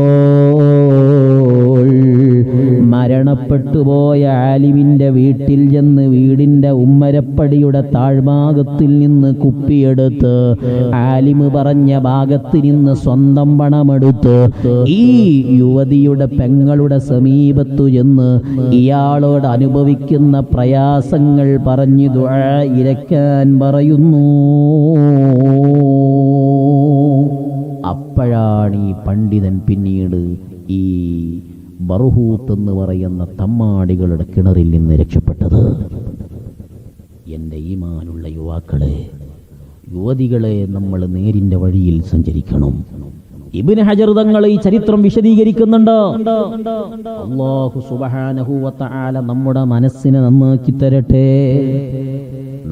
മരണപ്പെട്ടുപോയ ആലിമിന്റെ വീട്ടിൽ ചെന്ന് വീടിന്റെ ഉമ്മരപ്പടിയുടെ താഴ്ഭാഗത്തിൽ നിന്ന് കുപ്പിയെടുത്ത് ആലിമ് പറഞ്ഞ ഭാഗത്ത് നിന്ന് സ്വന്തം പണമെടുത്ത് ഈ യുവതിയുടെ പെങ്ങളുടെ സമീപത്തു ചെന്ന് ഇയാളോട് അനുഭവിക്കുന്ന പ്രയാസങ്ങൾ പറഞ്ഞു ദുആ ഇരക്കാൻ പറയുന്നു. അപ്പോഴാണ് ഈ പണ്ഡിതൻ പിന്നീട് ഈ ബർഹൂത്ത് എന്ന് പറയുന്ന തമ്മാടികളുടെ കിണറിൽ നിന്ന് രക്ഷപ്പെട്ടത്. എൻ്റെ ഈമാനുള്ള യുവാക്കളെ, യുവതികളെ, നമ്മൾ നേരിന്റെ വഴിയിൽ സഞ്ചരിക്കണം. ഇബ്നു ഹജർ തങ്ങൾ ഈ ചരിത്രം വിശദീകരിക്കുന്നുണ്ട്. അല്ലാഹു സുബ്ഹാനഹു വ തആല നമ്മുടെ മനസ്സിനെ നന്നാക്കി തരട്ടെ,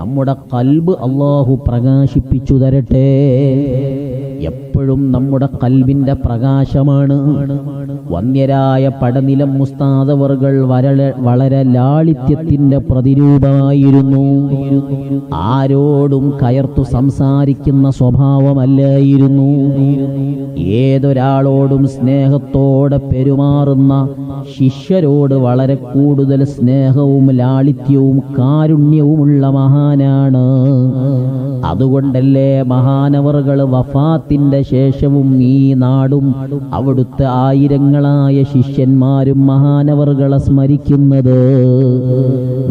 നമ്മുടെ ഖൽബ് അല്ലാഹു പ്രകാശിപ്പിച്ചു തരട്ടെ. എപ്പോഴും നമ്മുടെ ഖൽബിന്റെ പ്രകാശമാണ്. വന്യരായ പടനിലം ഉസ്താദ് അവർകൾ വളരെ ലാളിത്യത്തിന്റെ പ്രതിരൂപമായിരുന്നു. ആരോടും കയർത്തു സംസാരിക്കുന്ന സ്വഭാവമല്ലായിരുന്നു. ഏതൊരാളോടും സ്നേഹത്തോടെ പെരുമാറുന്ന ശിഷ്യരോട് വളരെ കൂടുതൽ സ്നേഹവും ലാളിത്യവും കാരുണ്യവുമുള്ള മഹാനാണ്. അതുകൊണ്ടല്ലേ മഹാനവറുകൾ വഫാത്തിന്റെ ശേഷവും ഈ നാടും അവിടുത്തെ ആയിരങ്ങളായ ശിഷ്യന്മാരും മഹാനവറുകളെ സ്മരിക്കുന്നത്.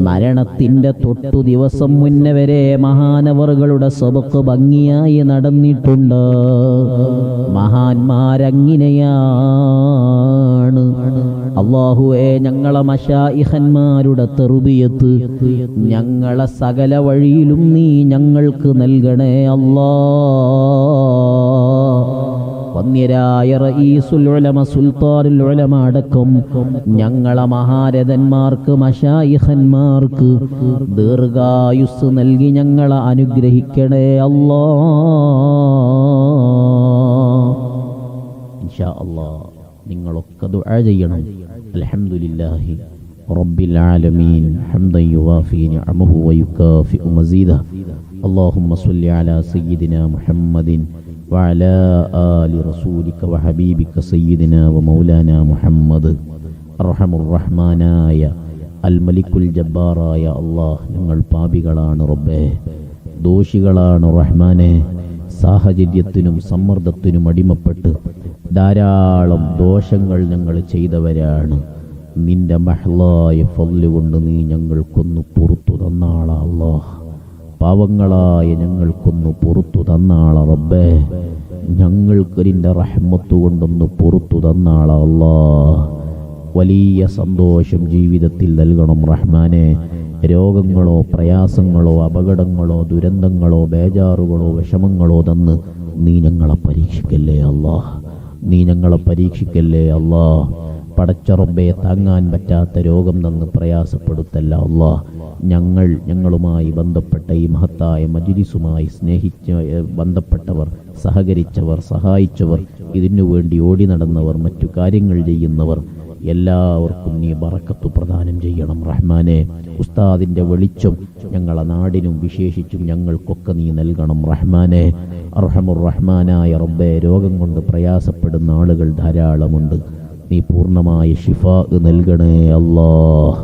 മരണത്തിന്റെ തൊട്ടു ദിവസം മുന്നേ വരെ മഹാനവറുകളുടെ സബക്ക് ഭംഗിയായി നടന്നിട്ടുണ്ട്. മഹാന്മാരങ്ങിനെയാണ്. അല്ലാഹുവേ ഞങ്ങളെ മശായിഖന്മാരുടെ തർബിയത്ത് ഞങ്ങളെ സകല വഴിയിലും നീ ഞങ്ങൾക്ക് നൽകണേ അല്ലാഹ്. വന്യരായ റഈസുൽ ഉലമ സുൽത്താനുൽ ഉലമ അടക്കം ഞങ്ങളെ മഹാരഥന്മാർക്ക് മശായിഖന്മാർക്ക് ദീർഘായുസ് നൽകി ഞങ്ങളെ അനുഗ്രഹിക്കണേ അല്ലാഹ്. ഇൻഷാ അല്ലാഹ് നിങ്ങളൊക്കെ ദുആ ചെയ്യണം. അൽഹംദുലില്ലാഹി റബ്ബിൽ ആലമീൻ ഹംദൻ യുവാഫി നിഅമഹു വയുകാഫിഉ മസീദഹു. اللهم صل على سيدنا محمد وعلى آل رسولك وحبيبك سيدنا ومولانا محمد. أرحم الرحمن يا الملك الجبار يا الله. ഞങ്ങൾ പാപികളാണ് റബ്ബേ, ദോഷികളാണ് റഹ്മാനെ. സാഹചര്യത്തിനും സമ്മർദ്ദത്തിനും അടിമപ്പെട്ട് ധാരാളം ദോഷങ്ങൾ ഞങ്ങൾ ചെയ്തവരാണ്. നിന്റെ മഹ്ലായ ഫദ്ല് കൊണ്ട് നീ ഞങ്ങൾക്കൊന്ന് പുറത്തു തന്നാള അല്ലാഹ്. പാവങ്ങളായ ഞങ്ങൾക്കൊന്ന് പുറത്തു തന്നാള റബ്ബേ. ഞങ്ങൾക്ക് നിന്റെ റഹ്മത്ത് കൊണ്ടൊന്ന് പുറത്തു തന്നാള അല്ലാഹ്. വലിയ സന്തോഷം ജീവിതത്തിൽ നൽകണം റഹ്മാനെ. രോഗങ്ങളോ പ്രയാസങ്ങളോ അപകടങ്ങളോ ദുരന്തങ്ങളോ ബേജാറുകളോ വിഷമങ്ങളോ തന്ന് നീ ഞങ്ങളെ പരീക്ഷിക്കല്ലേ അല്ലാഹ്. നീ ഞങ്ങളെ പരീക്ഷിക്കല്ലേ അല്ലാഹ്. പടച്ച റബ്ബേ, താങ്ങാൻ പറ്റാത്ത രോഗം തന്ന് പ്രയാസപ്പെടുത്തല്ല അല്ലാഹ്. ഞങ്ങളുമായി ബന്ധപ്പെട്ട ഈ മഹത്തായ മജ്ലിസുമായി ബന്ധപ്പെട്ടവർ, സഹകരിച്ചവർ, സഹായിച്ചവർ, ഇതിനു വേണ്ടി ഓടി നടന്നവർ, മറ്റു കാര്യങ്ങൾ ചെയ്യുന്നവർ എല്ലാവർക്കും നീ ബറക്കത്ത് പ്രദാനം ചെയ്യണം റഹ്മാനെ. ഉസ്താദിന്റെ വെളിച്ചം ഞങ്ങളെ നാടിനും വിശേഷിച്ചും ഞങ്ങൾക്കൊക്കെ നീ നൽകണം റഹ്മാനെ. അർഹമുർ റഹ്മാനായ റബ്ബേ, രോഗം കൊണ്ട് പ്രയാസപ്പെടുന്ന ആളുകൾ ധാരാളമുണ്ട്. നീ പൂർണ്ണമായ ഷിഫാ നൽകണേ അല്ലാഹ്.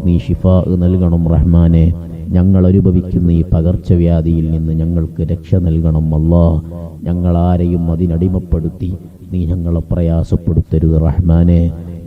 നീ ഷിഫാ നൽകണം റഹ്മാനെ. ഞങ്ങൾ അനുഭവിക്കുന്ന ഈ പകർച്ചവ്യാധിയിൽ നിന്ന് ഞങ്ങൾക്ക് രക്ഷ നൽകണം അല്ലാഹ്. ഞങ്ങളാരെയും അതിനടിമപ്പെടുത്തി നീ ഞങ്ങളെ പ്രയാസപ്പെടുത്തരുത് റഹ്മാനെ.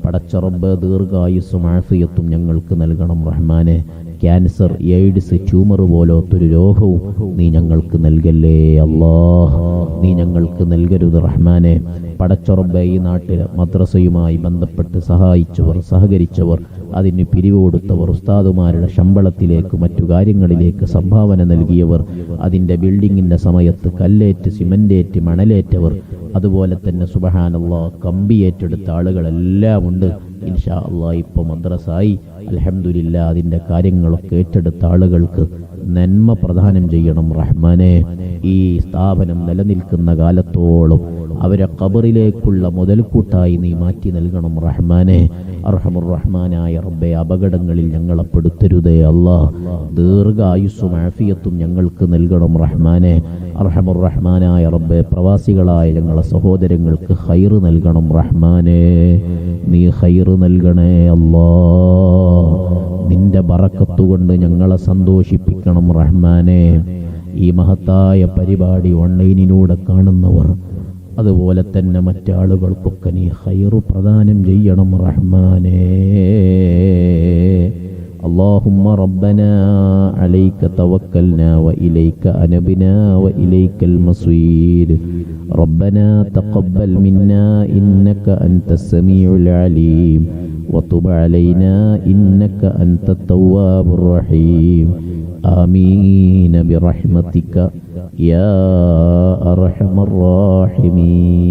പടച്ച റബ്ബ്, ദീർഘായുസ്സും ആഫിയത്തും ഞങ്ങൾക്ക് നൽകണം റഹ്മാനെ. ക്യാൻസർ, എയ്ഡ്സ്, ട്യൂമർ പോലത്തൊരു രോഗവും നീ ഞങ്ങൾക്ക് നൽകല്ലേ അല്ലാഹ്. നീ ഞങ്ങൾക്ക് നൽകരുത് റഹ്മാനെ. പടച്ച റബ്ബേ, ഈ നാട്ടിൽ മദ്രസയുമായി ബന്ധപ്പെട്ട് സഹായിച്ചവർ, സഹകരിച്ചവർ, അതിന് പിരിവ് കൊടുത്തവർ, ഉസ്താദുമാരുടെ ശമ്പളത്തിലേക്ക് മറ്റു കാര്യങ്ങളിലേക്ക് സംഭാവന നൽകിയവർ, അതിൻ്റെ ബിൽഡിങ്ങിൻ്റെ സമയത്ത് കല്ലേറ്റ്, സിമൻറ്റേറ്റ്, മണലേറ്റവർ, അതുപോലെ തന്നെ സുബ്ഹാനല്ലാഹ് കമ്പിയേറ്റെടുത്ത ആളുകളെല്ലാം ഉണ്ട്. ഇൻഷാ അല്ലാഹ് ഇപ്പോൾ മദ്രസായി അൽഹംദുലില്ലാ അതിൻ്റെ കാര്യങ്ങളൊക്കെ ഏറ്റെടുത്ത ആളുകൾക്ക് നന്മ പ്രദാനം ചെയ്യണം റഹ്മാനെ. ഈ സ്ഥാപനം നിലനിൽക്കുന്ന കാലത്തോളം അവരെ ഖബറിലേക്കുള്ള മുതൽക്കൂട്ടായി നീ മാറ്റി നൽകണം റഹ്മാനെ. അർഹമുർ റഹ്മാനായ റബ്ബേ, അപകടങ്ങളിൽ ഞങ്ങളെ പെടുത്തരുതേ അല്ലാഹ്. ദീർഘായുസ്സും ആഫിയത്തും ഞങ്ങൾക്ക് നൽകണം റഹ്മാനെ. അർഹമുർ റഹ്മാനായ റബ്ബേ, പ്രവാസികളായ ഞങ്ങളെ സഹോദരങ്ങൾക്ക് ഖൈർ നൽകണം റഹ്മാനെ. നീ ഖൈർ നൽകണേ അല്ലാഹ്. നിന്റെ ബറക്കത്ത് കൊണ്ട് ഞങ്ങളെ സന്തോഷിപ്പിക്കണം റഹ്മാനെ. ഈ മഹത്തായ പരിപാടി ഓൺലൈനിലൂടെ കാണുന്നവർ, അതുപോലെ തന്നെ മറ്റാളുകൾക്കൊക്കെ നീ ഖൈർ പ്രദാനം ചെയ്യണം റഹ്മാനേ. اللهم ربنا عليك توكلنا وإليك أنبنا وإليك المصير. ربنا تقبل منا إنك أنت السميع العليم وتب علينا إنك أنت التواب الرحيم. آمين برحمتك يا أرحم الراحمين.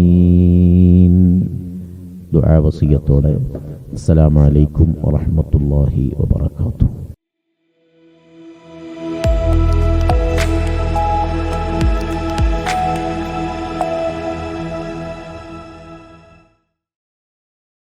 دعاء وصية. السلام عليكم ورحمة الله وبركاته.